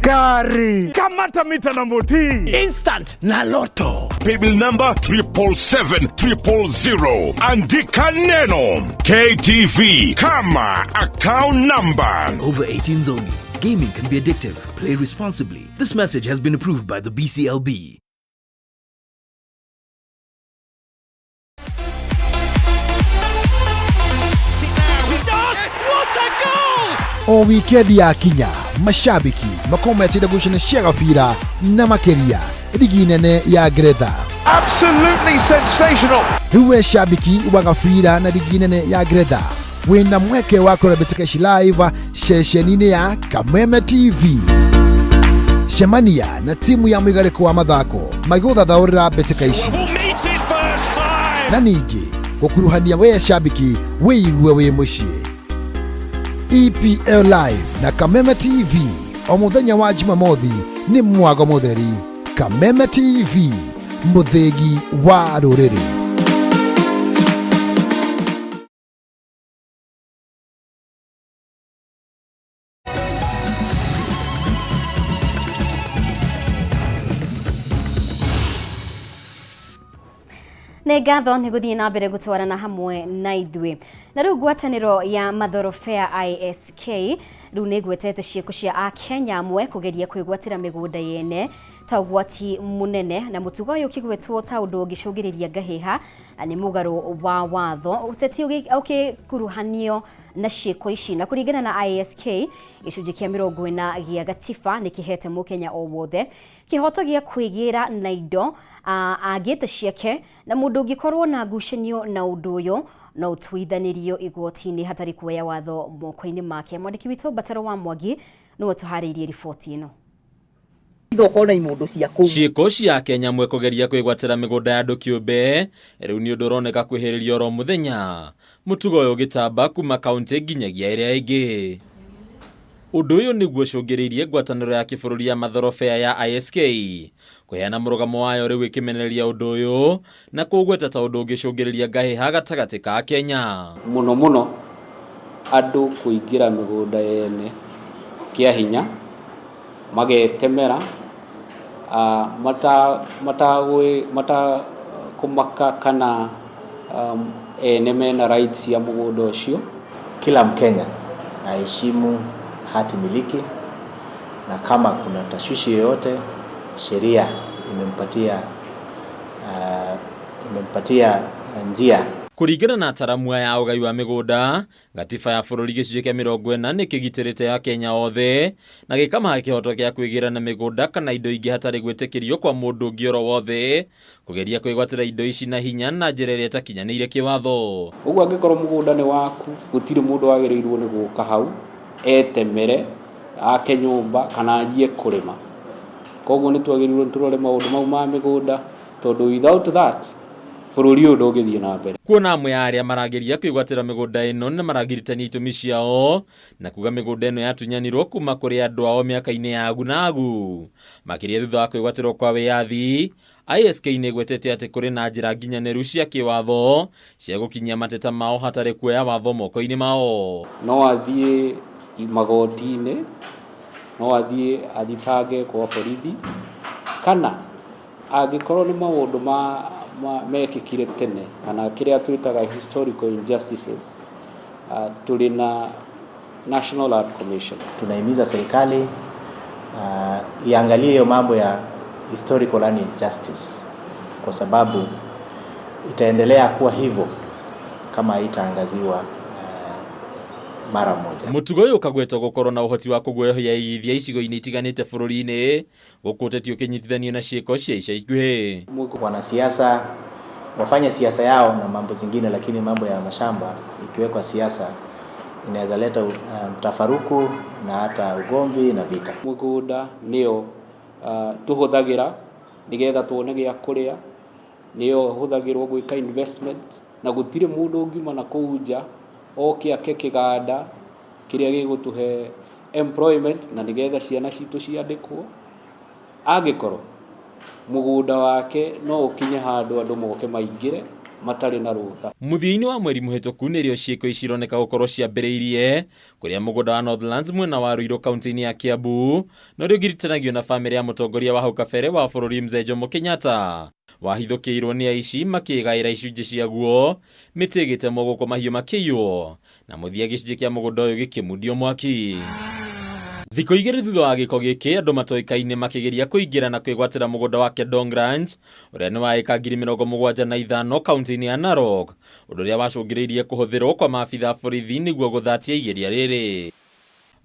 gari, kamata mita na moti. Instant na loto. Paybill number 77700. Andika neno KTV kama account number. Over 18s only. Gaming can be addictive. Play responsibly. This message has been approved by the BCLB. O wikendi ya kinya mashabiki makometire gucanisha gabira na makeria ligi nene ya Ngeretha. Absolutely sensational. Riwe shabiki wa gabira na ligi nene ya Ngeretha wina mweke wa kurebetika live sheshenini ya Kameme TV. Shemania na timu ya mwigariko wa mathako magutha thaurira betika ici na ningi gukuruhania we shabiki wiigwe wi mucii. EPL Live na Kameme TV o muthenya wa Jumamothi ni mwago mutheri. Kameme TV muthegi wa ruriri. nĩ ngatho nĩ gũthiĩ na mbere gũtwarana hamwe na ithuĩ na rĩu ngwatanĩro ya Mohoro ISK rĩu nĩ gwetete ciĩko cia Akenya amwe kũgeria kwĩgwatĩra mĩgũnda yene ta ũgwati mũnene na mũtugo ũyũ ũkĩgwetwo ta ũndũ ũngĩcũngĩrĩria ngahĩha nĩ mũgarũ wa watho ũteti ũkĩkuruhanio na ciĩko ici na kũringana na ISK gĩcunjĩ kĩa 40 gĩa gatiba nĩ kĩhete mũkenya o wothe kĩhoto gĩa kwĩgĩra na indo agĩte ciake na mũndũ ũngĩkorwo na ngucanio na ũndũ ũyũ no ũtuithanĩrio igoti-inĩ hatarĩ kuoya watho moko-inĩ make. Mwandĩki witũ Bataro wa Mwangi nĩwe tũharĩirie riboti ĩno. Ciĩko cia Kenya mwe kũgeria kwĩgwatĩra mĩgũnda ya andũ kĩũmbe rĩu nĩ ũndũ ũroneka kwĩhĩrĩrio oro mũthenya mũtugo ũyũ ũgĩtamba kuma kaunti nginyagia ĩrĩa ĩngĩ. Ũndũ ũyũ nĩguo ũcũngĩrĩirie ngwatanĩro ya kĩbũrũri ya Mohoro ya ISK kũheana mũrũgamo wayo rĩu ĩkĩmenereria ũndũ ũyũ na kũũgweta ta ũndũ ũngĩcũngĩrĩria ngahĩha gatagatĩ ka Kenya. Mũno andũ kũingĩra mĩgũnda yene kĩa hinya magetemera kumaka kana ene mena rights ya mgodi ũcio. Kila Mkenya aheshimu hati miliki na kama kuna tashwishi yoyote sheria imempatia njia. Kũringana na ataramu ya ũgai wa mĩgũnda, gatiba ya bũrũri gĩcunjĩ kĩa 40 nĩ kĩgitĩrĩte Akenya othe na gĩkamaha kĩhoto gĩa kwĩgĩra na mĩgũnda kana indo ingĩ hatarĩ gwĩtĩkĩrio kwa mũndũ ũngĩ oro wothe kũgeria kwĩgwatĩra indo ici na hinya na njĩra ĩrĩa ĩtakinyanĩire kĩwatho. Ũguo angĩkorwo mũgũnda nĩ waku gũtirĩ mũndũ wagĩrĩirwo nĩ gũka hau etemere ake nyũmba kana anjie kũrĩma. Koguo nĩ twagĩrĩirwo nĩ tũrore maũndũ mau ma mĩgũnda tondũ without that bũrũri ũyũ ndũngĩthiĩ na mbere. Kuona amwe ya arĩa marageria kwĩgwatĩra mĩgũnda ĩno nĩ maragiritania itũmi ciao na kuga mĩgũnda ĩno yatunyanirwo kuma kũrĩ andũ ao mĩaka-inĩ ya agu. Makĩria thutha wa kwĩgwatĩrwo kwa wĩyathi, ISK nĩ gwetete atĩ kũrĩ na njĩra nginyanĩru cia kĩwatho cia gũkinyia mateta mao hatarĩ kuoya watho moko-inĩ mao. No athiĩ magoti-inĩ, no athiĩ athitange kwa borithi kana angĩkorwo nĩ maũndũ mekĩkire tene kana kĩrĩa twĩtaga historical injustices, tũrĩ na National Land Commission. Tunahimiza serikali iangalie hiyo mambo ya historical land injustice kwa sababu itaendelea kuwa hivyo kama haitaangaziwa mara moja. Mũtugo ũyũ ũkagwetwo gũkorwo na ũhoti wa kũguoyohia igithia icigo-inĩ itiganĩte bũrũri-inĩ gũkũ ũteti ũkĩnyitithanio na ciĩko cia ica ikuhĩ. Wanasiasa wafanye siasa yao na mambo zingine, lakini mambo ya mashamba ikiwekwa siasa inaweza leta mtafaruku na hata ugomvi na vita. Mũgũnda nĩyo tuhũthagĩra nĩgetha tuone gĩa kũrĩa, nĩyo hũthagĩrwo gwĩka investment na gũtirĩ mũndũ ũngiuma na kũu nja oke ake kĩganda kĩrĩa gĩgũtũhe employment na nĩgetha ciana citũ ciandĩkwo. Angĩkorwo mũgũnda wake no ũkinye handũ andũ moke maingĩre matarĩ na rũtha. Mũthia-inĩ wa mweri mũhetũku nĩrĩo ciĩko ici ironeka gũkorwo ciambĩrĩirie kũrĩa mũgũnda wa Northlands mwena wa Ruiru kaunti-inĩ ya Kiambu no rĩu ngiritanagio na bamĩrĩ ya mũtongoria wa hau kabere wa bũrũri Mzee Jomo Kenyatta wahithũkĩirwo nĩ aici makĩgaĩra icunjĩ ciaguo mĩtĩ ĩgĩtemwo gũkũ mahiũ makĩiywo na mũthia gĩcunjĩ kĩa mũgũnda ũyũ gĩkĩmundio mwaki. Thikũ igĩrĩ thutha wa gĩko gĩkĩ andũ matoĩkaine makĩgeria kũingĩra na kwĩgwatĩra mũgũnda wa Kedong Ranch ũrĩa nĩ wa ĩka 75,000 kaunti-inĩ ya Narok, ũndũ ũrĩa wacũngĩrĩirie kũhũthĩrwo kwa maabitha borithi nĩguo gũthatia igeria rĩrĩ.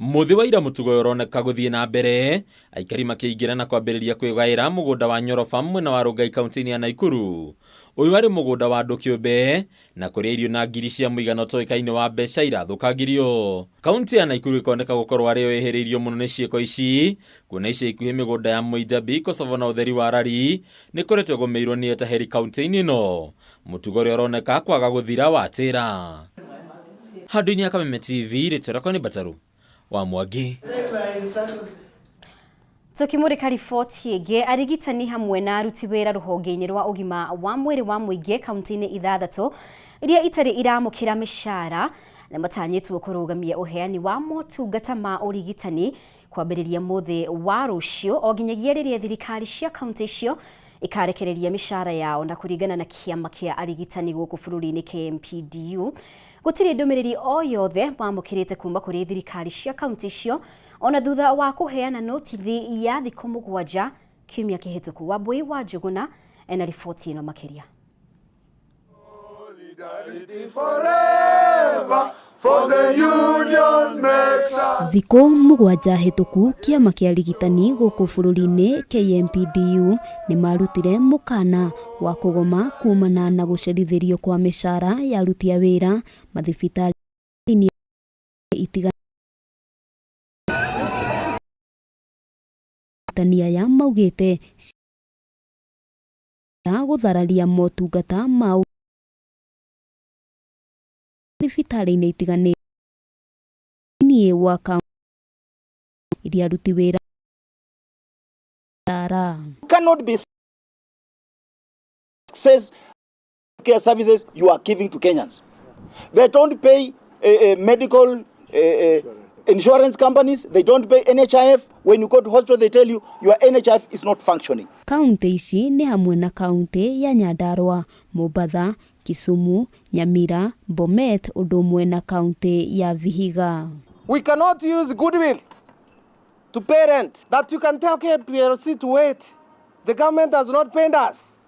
Mũthĩ wa ira mũtugo ũroneka gũthiĩ na mbere, aikari makĩingĩra na kwambĩrĩria kwĩgaĩra mũgũnda wa Nyorofa mwena wa Rongai kaunti-inĩ ya Naikuru. Ũyũ warĩ mũgũnda wa andũ kĩũmbe na kũrĩa irio na ngiri cia mũigana ũtoĩkaine wa mbeca irathũkangirio. Kaunti ya Naikuru ĩkoneka gũkorwo arĩyo ĩhĩrĩirio mũno nĩ ciĩko ici, kuona ica ikuhĩ mĩgũnda ya Moijabi, Kosovo na ũtheri wa Rari nĩ koretwo gũmĩirwo nĩ etaheri kaunti-inĩ ĩno, mũtugo ũrĩa ũroneka kwaga gũthira watĩra. Handũ-inĩ ya Kameme TV rĩtwa rĩakwa nĩ Bataru wa Mwangi. Tukimurika riboti ĩngĩ, arigitani hamwe na aruti wĩra rũhonge-inĩ rwa ũgima wa mwĩrĩ wa mũingĩ kaunti-inĩ 6 iria itarĩ iramũkĩra mĩcara na matanyĩtwo kũrũgamia ũheani wa motungata ma ũrigitani kwambĩrĩria mũthĩ wa rũciũ o nginyagia rĩrĩa thirikari cia kaunti icio ikarekereria mishara yao na kurigana na kiama kia arigitani guku bururi-ini KMPDU. Gutiri ndumiriri o yothe mamukirite kuma kuri thirikari cia kaunti icio ona thutha wa kuheana notithi ya thiku 7 kiumia kihituku. Wambui wa Njuguna ena riboti ino makiria. Thikũ 7 hĩtũku kiama kia arigitani gũkũ bũrũri-inĩ KMPDU nĩ marutire mũkana wa kũgoma kumana na gũcerithĩrio kwa mĩcara ya aruti a wĩra mathibitarĩ-inĩ itiganĩte. Aya maugĩte gũthararia motungata ma thibitarĩ-inĩ itiganĩte thĩinĩ wa kaunti iria aruti wĩra cannot be access care services you are giving to Kenyans. They don't pay medical insurance companies, they don't pay NHIF. When you go to hospital they tell you your NHIF is not functioning. Kaunti ici nĩ hamwe na kaunti ya Nyandarua, Mombasa, Kisumu, Nyamira, Bomet, ũndũ ũmwe na kaunti ya Vihiga. We cannot use goodwill to pay rent that you can tell KPLC to wait. The government has not paid us.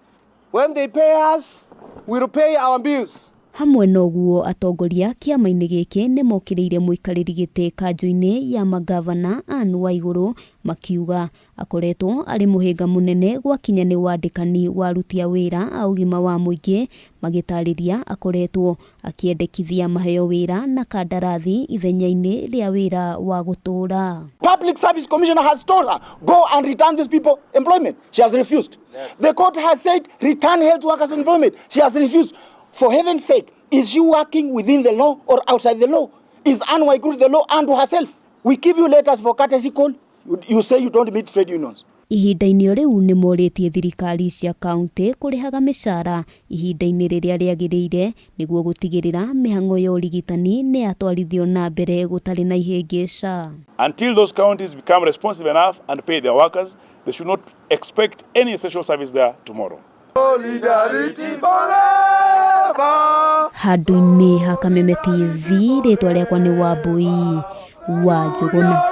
When they pay us, we will pay our bills. Hamwe noguo atongoria kiama-inĩ gĩkĩ nĩ mokĩrĩire mũikarĩri gĩtĩ kanjũ-inĩ ya magavana Anne Waigũrũ makiuga akoretwo arĩ mũhĩnga mũnene gwakinya nĩ wandĩkani wa aruti a wĩra a ũgima wa mũingĩ, magĩtarĩria akoretwo akĩendekithia maheo wĩra na kandarathi ithenya-inĩ rĩa wĩra wa gũtũũra. Public Service Commissioner has told her, go and return these people employment. She has refused. The court has said, return health workers employment. She has refused. For heaven's sake, is she working within the law or outside the law? Is Anne Waiguru the law unto herself? We give you letters for courtesy call. You say you don't meet trade unions. Ihinda-inĩ rĩu nĩ morĩtie thirikari cia kaunti kũrĩhaga mĩcara ihinda-inĩ rĩrĩa rĩagĩrĩire nĩguo gũtigĩrĩra mĩhang'o ya ũrigitani nĩ yatwarithio na mbere gũtarĩ na ihĩngĩca. Until those counties become responsive enough and pay their workers, they should not expect any essential service there tomorrow. Solidarity forever. Handũ-inĩ ha Kameme TV, rĩtwa rĩakwa nĩ Wambui wa Njuguna.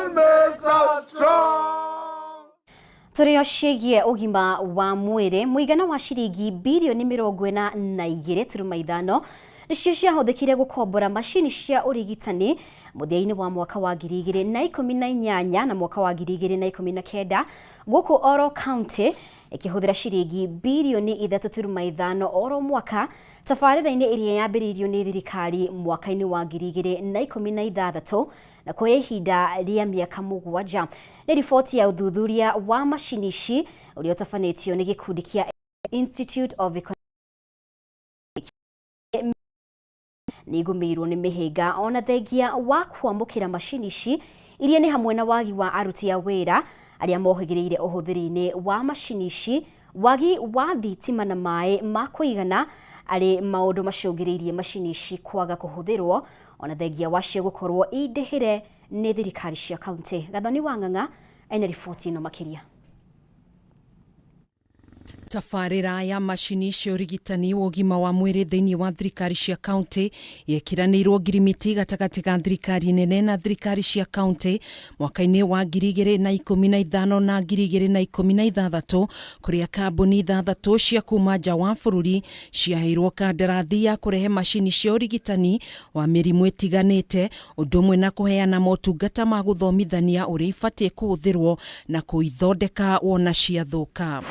Tũrĩo ciĩgiĩ ũgima wa mwĩrĩ, mũigana wa ciringi birioni 42.5 nĩcio ciahũthĩkire gũkombora macini cia ũrigitani mũthia-inĩ wa mwaka wa 2018 na mwaka wa 2019 gũkũ Oro County, ikihũthĩra ciringi birioni 3.5 oro mwaka tabarĩra-inĩ ĩrĩa yambĩrĩirio nĩ thirikari mwaka-inĩ wa 2016 na kuoya ihinda rĩa mĩaka 7. Nĩ riboti ya ũthuthuria wa macini ici ũrĩa ũtabanĩtio nĩ gĩkundi kĩa Institute of Economic nĩgũmĩirwo nĩ mĩhĩnga ona thengia wa kwamũkĩra macini ici iria nĩ hamwe na wagi wa aruti a wĩra arĩa mohĩgĩrĩire ũhũthĩri-inĩ wa macini ici, wagi wa thitima na maĩ ma kũigana arĩ maũndũ macũngĩrĩirie macini ici kwaga kũhũthĩrwo ona thengia wacio gũkorwo indĩhĩre nĩ thirikari cia kaunti. Gathoni wa Ng'ang'a ena riboti ĩno makĩria. Tabarĩra ya macini cia ũrigitani wa ũgima wa mwĩrĩ thĩinĩ wa thirikari cia kaunti yekiranĩirwo ngirimiti gatagatĩ ga thirikari nene na thirikari cia kaunti mwaka-inĩ wa 2015 na 2016 kũrĩa kambuni 6 cia kuma nja wa bũrũri ciaheirwo kandarathi ya kũrehe macini cia ũrigitani wa mĩrimũ ĩtiganĩte, ũndũ ũmwe na kũheana motungata ma gũthomithania ũrĩa ibatiĩ kũhũthĩrwo na kũithondeka wona ciathũka.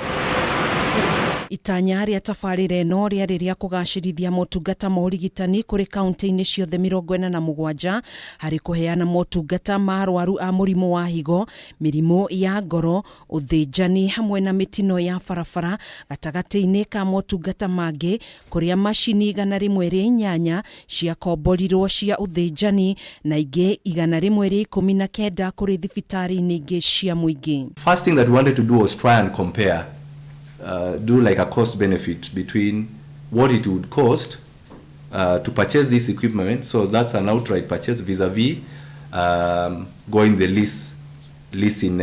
Itanya rĩa tabarĩra ĩno rĩarĩ rĩa kũgacĩrithia motungata ma ũrigitani kũrĩ kaunti-inĩ ciothe 47 harĩ kũheana motungata ma arwaru a mũrimũ wa higo, mĩrimũ ya ngoro, ũthĩnjani hamwe na mĩtino ya barabara, gatagatĩ-inĩ ka motungata mangĩ kũrĩa macini 108 ciakomborirwo cia ũthĩnjani na ingĩ 119 kũrĩ thibitarĩ-inĩ ingĩ cia mũingĩ. First thing that we wanted to do was try and compare, do like a cost benefit between what it would cost to purchase this equipment. So that's an outright purchase vis-a-vis going the lease in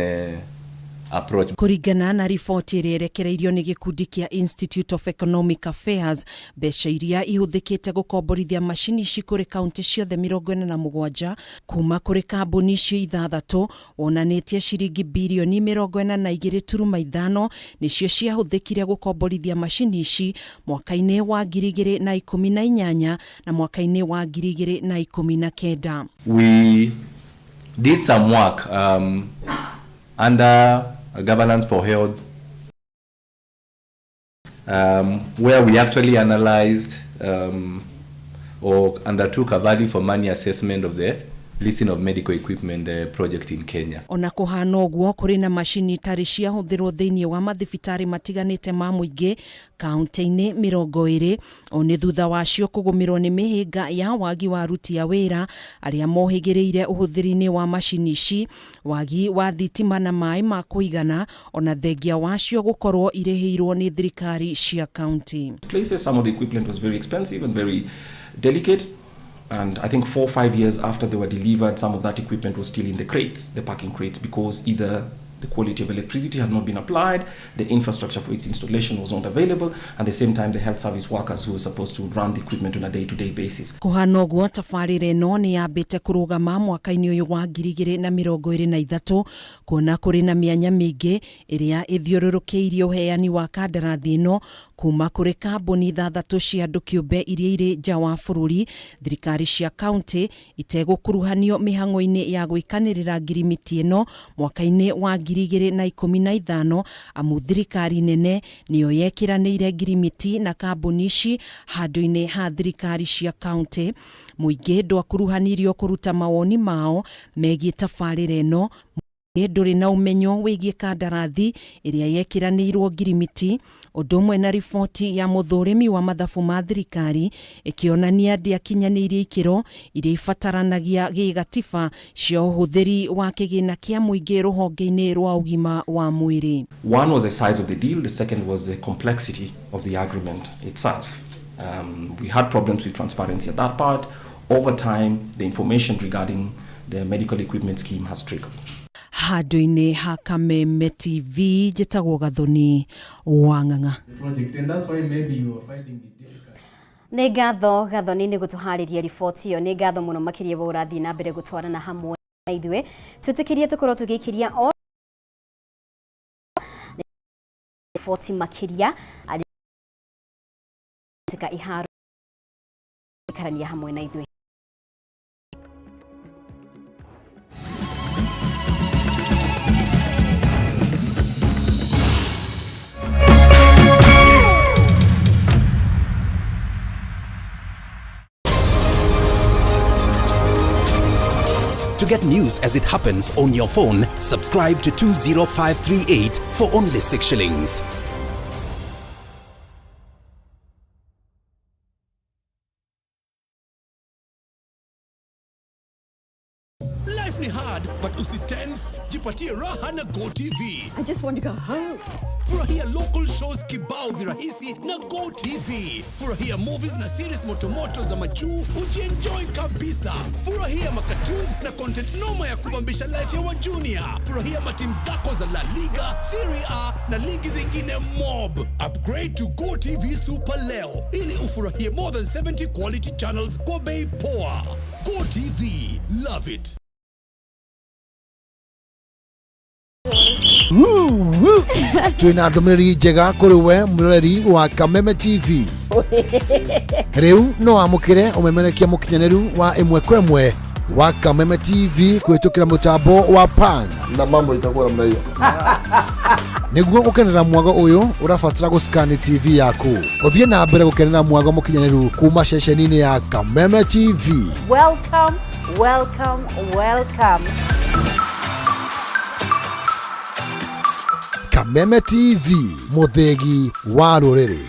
approach. Kuringana na riboti ĩrĩa ĩrekereirio nĩ gĩkundi kĩa Institute of Economic Affairs, mbeca iria ihũthĩkĩte gũkomborithia macini ici kũrĩ kaunti ciothe 47 kuma kũrĩ kambuni icio 6 wonanĩtie ciringi birioni 42.5 nĩcio ciahũthĩkire gũkomborithia macini ici mwaka-inĩ wa 2018 na mwaka-inĩ wa 2019. We did some work under Governance for Health, where we actually analyzed or undertook a value for money assessment of the leasing of medical equipment project in Kenya. Ona kuhana ũguo kũrĩ na macini tarĩ ciahũthĩrwo thĩinĩ wa mathibitarĩ matiganĩte ma mũingĩ kaunti-inĩ 20 one thutha wacio kũgũmĩrwo nĩ mĩhĩnga ya wagi wa aruti a wĩra arĩa mohĩgĩrĩire ũhũthĩri-inĩ wa macini ici, wagi wa thitima na maĩ ma kũigana, ona thengia wacio gũkorwo irĩhĩirwo nĩ thirikari cia kaunti. Places, some of the equipment was very expensive and very delicate. And I think 4 or 5 years after they were delivered, some of that equipment was still in the crates, the packing crates, because either the quality of electricity had not been applied, the infrastructure for its installation was not available, and at the same time the health service workers who were supposed to run the equipment on a day-to-day basis. Kuhana ũguo tabarĩra ĩno nĩ yambĩte kũrũgama mwaka-inĩ ũyũ wa 2023 kuona kũrĩ na mĩanya mĩingĩ ĩrĩa ĩthiũrũrũkĩirie ũheani wa kandarathi ĩno kuma kũrĩ kambuni 6 cia andũ kĩũmbe iria irĩ nja wa bũrũri, thirikari cia kaunti itegũkuruhanio mĩhang'o-inĩ ya gwĩkanĩrĩra ngirimiti ĩno mwaka-inĩ wa 2015 amu thirikari nene nĩyo yekiranĩire ngirimiti na kambuni ici handũ-inĩ ha thirikari cia kaunti. Mũingĩ ndwakuruhanirio kũruta mawoni mao megiĩ tabarĩra ĩno, ndũrĩ na ũmenyo wĩgiĩ kandarathi ĩrĩa yekiranĩirwo ngirimiti, ũndũ ũmwe na riboti ya mũthũrĩmi wa mathabu ma thirikari ĩkĩonania ndĩakinyanĩirie ikĩro iria ibataranagia gĩgatiba cia ũhũthĩri wa kĩgĩna kĩa mũingĩ rũhonge-inĩ rwa ũgima wa mwĩrĩ. One was the size of the deal, the second was the complexity of the agreement itself. We had problems with transparency at that part. Over time, the information regarding the medical equipment scheme has trickled. Handũ-inĩ ha Kameme TV njĩtagwo Gathoni Wang'ang'a. Nĩ ngatho Gathoni nĩ gũtũharĩria riboti ĩyo. Nĩ ngatho mũno makĩria wa ũrathiĩ na mbere gũtwarana hamwe na ithuĩ. Twĩtĩkĩrie tũkorwo tũgĩikĩria o riboti makĩria arĩa iharo ikarania hamwe na ithuĩ. To get news as it happens on your phone, subscribe to 20538 for only 6 shillings. Life ni hard, but usitense, jipatie raha na Go TV. I just want to go home. Furahia local shows kibao virahisi na Go TV. Furahia movies na series motomoto za majuu, ujienjoy kabisa. Furahia makatoons na content noma ya kubambisha life ya wajunia. Furahia matimu zako za La Liga, Serie A na ligi zingine mob. Upgrade to Go TV Super leo ili ufurahie more than 70 quality channels kwa bei poa. Go TV, love it. Twina ndũmĩrĩri njega kũrĩ we mũroreri wa Kameme TV. Rĩu no wamũkĩre ũmemerekia mũkinyanĩru wa ĩmwe kwa ĩmwe wa Kameme TV kũhĩtũkĩra mũtambo wa Pan. Na mambo itakuwa namna hiyo. Nĩguo gũkenera mwago ũyũ ũrabatara gũscan TV yaku. Ũthiĩ na mbere gũkenera mwago mũkinyanĩru kuma ceceni-inĩ ya Kameme TV. Welcome, welcome, welcome. Kameme TV, mũthĩgi wa rũrĩrĩ.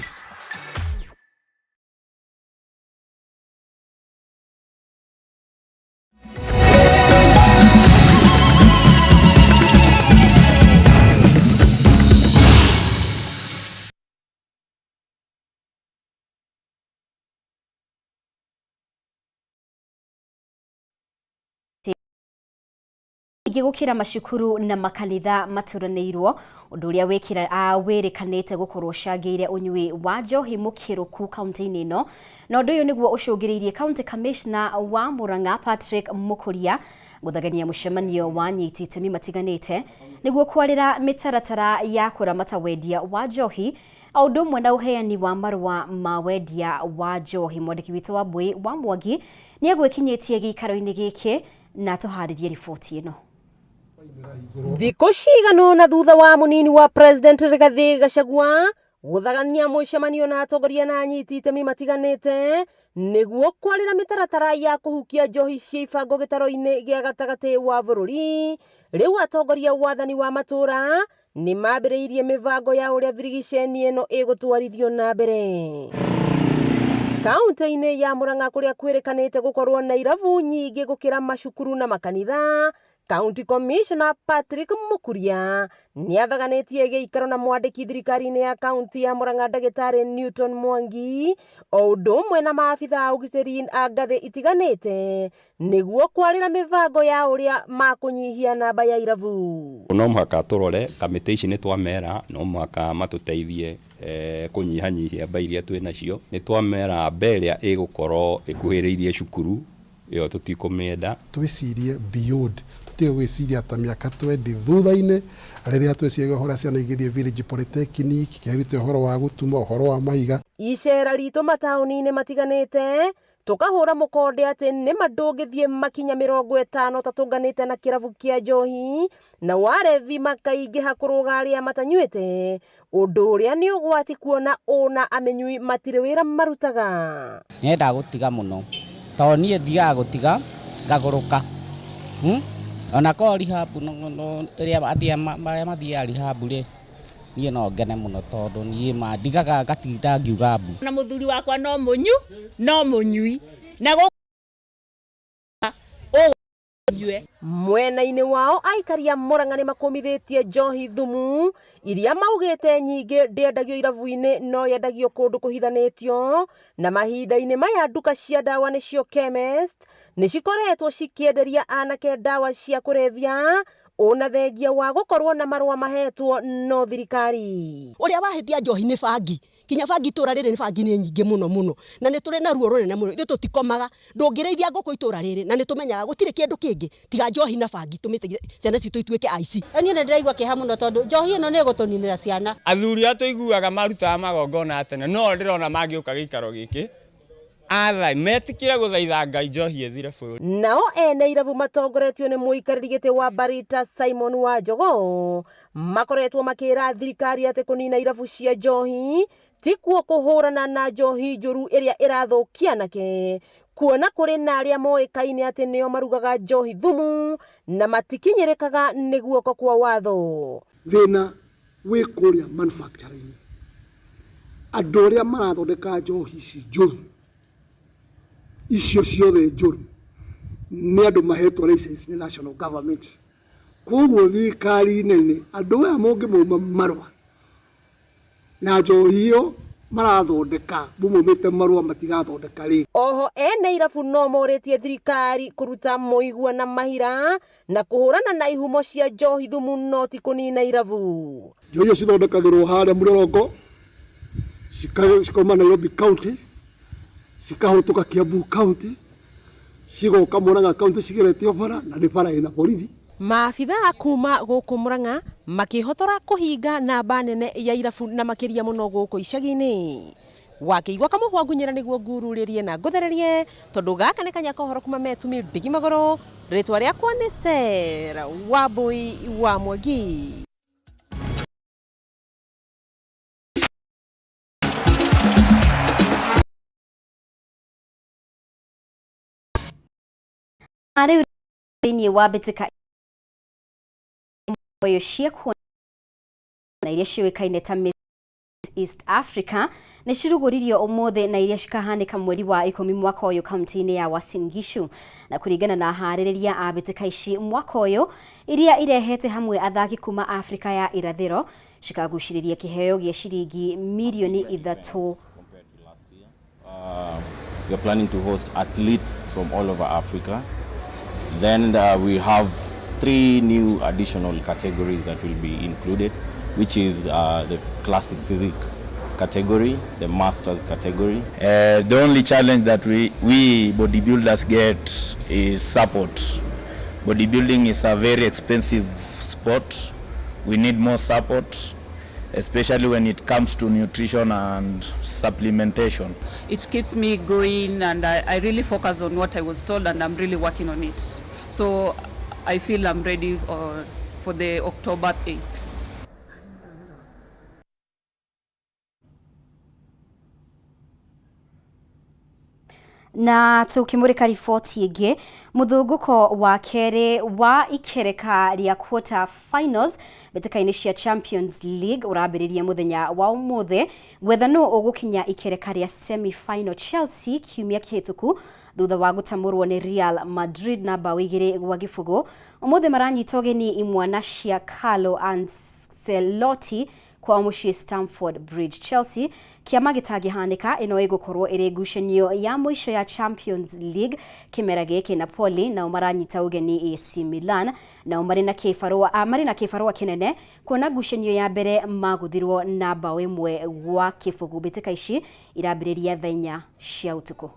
gukira mashukuru na makanitha maturanĩirwo ũndũ ũrĩa wĩrĩkanĩte gũkorwo cangĩire ũnyui wa njohi mũkĩrũku kaunti-inĩ ĩno na ũndũ ũyũ nĩguo ũcũngĩrĩirie County Commissioner wa Murang'a Patrick Mũkũria gũthagania mũcemanio wa anyiti itemi matiganĩte nĩguo kwarĩra mĩtaratara ya kũramata wendia wa njohi o ũndũ ũmwe na ũheani wa marũa ma wendia wa njohi. Mwandĩki witũ wa Mbui wa Mwangi nĩ agwĩkinyĩtie gĩikaro-inĩ gĩkĩ na tũharĩrie riboti ĩno. Thikũ cigana na thutha wa mũnini wa President Rigathi Gachagua gũthagania mũcemanio na atongoria na anyiti itemi matiganĩte nĩguo kwarĩra mĩtaratara ya kũhukia njohi cia ibango gĩtaro-inĩ gĩa gatagatĩ wa bũrũri, rĩu atongoria wathani wa matũra nĩ mambĩrĩirie mĩbango ya ũrĩa birigiceni ĩno ĩgũtwarithio na mbere. Kaunti-inĩ ya Murang'a kũrĩa kwĩrĩkanĩte gũkorwo na irabu nyingĩ gũkĩra macukuru na makanitha, County Commissioner Patrick Mũkũria nĩ athaganĩtie gĩikaro na mwandĩki thirikari-inĩ ya kaunti ya Murang'a Ndagĩtarĩ Newton Mwangi o ũndũ ũmwe na maabitha ũgitĩri a ngathĩ itiganĩte nĩguo kwarĩra mĩbango ya ũrĩa makũnyihia namba ya irabu. No mũhaka tũrore kamĩtĩ ici nĩ twamera no mũhaka matũteithie kũnyihanyihia mba iria twĩ nacio. Nĩ twamera mba ĩrĩa ĩgũkorwo ĩkuhĩrĩirie cukuru ĩyo tũtikũmĩenda. Twĩcirie beyond tũtige gwĩciria ta mĩaka 20 thutha-inĩ rĩrĩa twĩciria ũhoro ciana igĩthiĩ village polytechnic kĩarĩte ũhoro wa gũtuma ũhoro wa mahiga. Icera ritũ mataũni-inĩ matiganĩte tukahũra mũkonde atĩ nĩ mandũngĩthiĩ makinya 50 tatũnganĩte na kĩrabu kĩa njohi na warevi makaingĩha kũrũga arĩa matanyuĩte, ũndũ ũrĩa nĩ ũgwati kuona ona amenyui matirĩ wĩra marutaga. Nĩenda gũtiga mũno tondũ niĩ thiaga gũtiga ngagũrũka ona ko rihabu no rĩrĩa mathiaga rihabu rĩ niĩ no ngene mũno tondũ niĩ mandigaga gatinda ngiuga mbu. Na mũthuri wakwa no mũnyui na mwena-inĩ wao aikaria Murang'a nĩ makũmithĩtie njohi thumu iria maugĩte nyingĩ ndĩendagio irabu-inĩ no yendagio kũndũ kũhithanĩtio, na mahinda-inĩ maya nduka cia ndawa nĩcio chemist nĩ cikoretwo cikĩenderia anake ndawa cia kũrebia ona thengia wa gũkorwo na marũa mahetwo no thirikari. Ũrĩa wahĩtia njohi nĩ bangi kinya bangi itũra rĩrĩ nĩ bangi nĩ nyingĩ mũno na nĩ tũrĩ na ruo rũnene mũno, ithuĩ tũtikomaga ndũngĩrĩithia ngũkũ itũra rĩrĩ na nĩ tũmenyaga gũtirĩ kĩndũ kĩngĩ tiga njohi na bangi tũmĩte ciana citũ ituĩke aici. Niĩ nĩ ndĩraigua kĩeha mũno tondũ njohi ĩno nĩ ĩgũtũninĩra ciana. Athuri a tũiguaga marutaga magongona atene no ndĩrona mangĩũka gĩikaro gĩkĩ athai metikire gũthaitha Ngai njohi ĩthire bũrũri. Nao ene irabu matongoretio nĩ mũikarĩri gĩtĩ wa Barita Simon Wanjogo makoretwo makĩra thirikari atĩ kũnina irabu cia njohi tikuo kũhũrana na njohi njũru ĩrĩa ĩrathũkia nake, kuona kũrĩ na arĩa moĩkaine atĩ nĩo marugaga njohi thumu na matikinyĩrĩkaga nĩ guoko kwa watho. Thĩna wĩ kũrĩa manufacturing andũ arĩa marathondeka njohi ici njũru icio ciothe njũru nĩ andũ mahetwo license nĩ national government. Koguo thirikari nene andũ aya mũngĩmauma marũa na njohi ĩyo marathondeka mũmũmĩte marũa matigathondeka rĩngĩ. Oho ene irabu no morĩtie thirikari kũruta mũigua na mahira na kũhũrana na ihumo cia njohi thumu no ti kũnina irabu. Njohi cithondekagĩrwo harĩa Mũlolongo cikauma Nairobi County cikahũtũka Kiambu County cigoka Murang'a County cigeretio bara na nĩ bara ĩna borithi. Maabitha kuma gũkũ Murang'a makĩhotora kũhinga namba nene ya irabu na makĩria mũno gũkũ icagi-inĩ. Wakĩigua kamũhwa ngunyĩra nĩguo ngururĩrie na ngũthererie tondũ gaka nĩ kanya kohoro kuma metumi ndigi magoro, rĩtwa rĩakwa nĩ Sera wa Mbui wa Mwangi. Rĩu thĩinĩ wa mbĩtĩka oyo ciekuona na iria ciũĩkaine ta Miss East Africa nĩ cirugũririo ũmũthĩ na iria cikahanĩka mweri wa 10 mwaka ũyũ kaunti-inĩ ya Uasin Gishu, na kũringana na harĩrĩria a mbĩtĩka ici mwaka ũyũ iria irehete hamwe athaki kuma Africa ya irathĩro cikagucĩrĩria kĩheo gĩa ciringi milioni 3. We are planning to host athletes from all over Africa. Then we have 3 new additional categories that will be included, which is the classic physics category, the masters category. The only challenge that we bodybuilders get is support. Bodybuilding is a very expensive sport. We need more support, especially when it comes to nutrition and supplementation. It keeps me going, and I really focus on what I was told, and I'm really working on it. So I feel I'm ready for the October 8th. Na tukimurika riboti ingi muthunguko wa keri wa ikereka ria quarter finals beteka-ini cia Champions League urambiririe muthenya wa umuthe gwethano ugukinya ikereka ria semi final. Chelsea kiumia kihituku thutha wa gutamurwo ni Real Madrid na bao 2 gwa gibugu umuthe maranyita ugeni imwana cia Carlo Ancelotti kwa muciĩ Stamford Bridge. Chelsea kiama gitagihanika ino igukorwo iri ngucanio ya mwisho ya Champions League kimera giki. Napoli na maranyita ugeni AC Milan na marina kibarua kinene kuona ngucanio ya mbere maguthirwo na bao 1 gwa kibugu. Mbĩtĩka ici irambĩrĩria thenya cia utuku.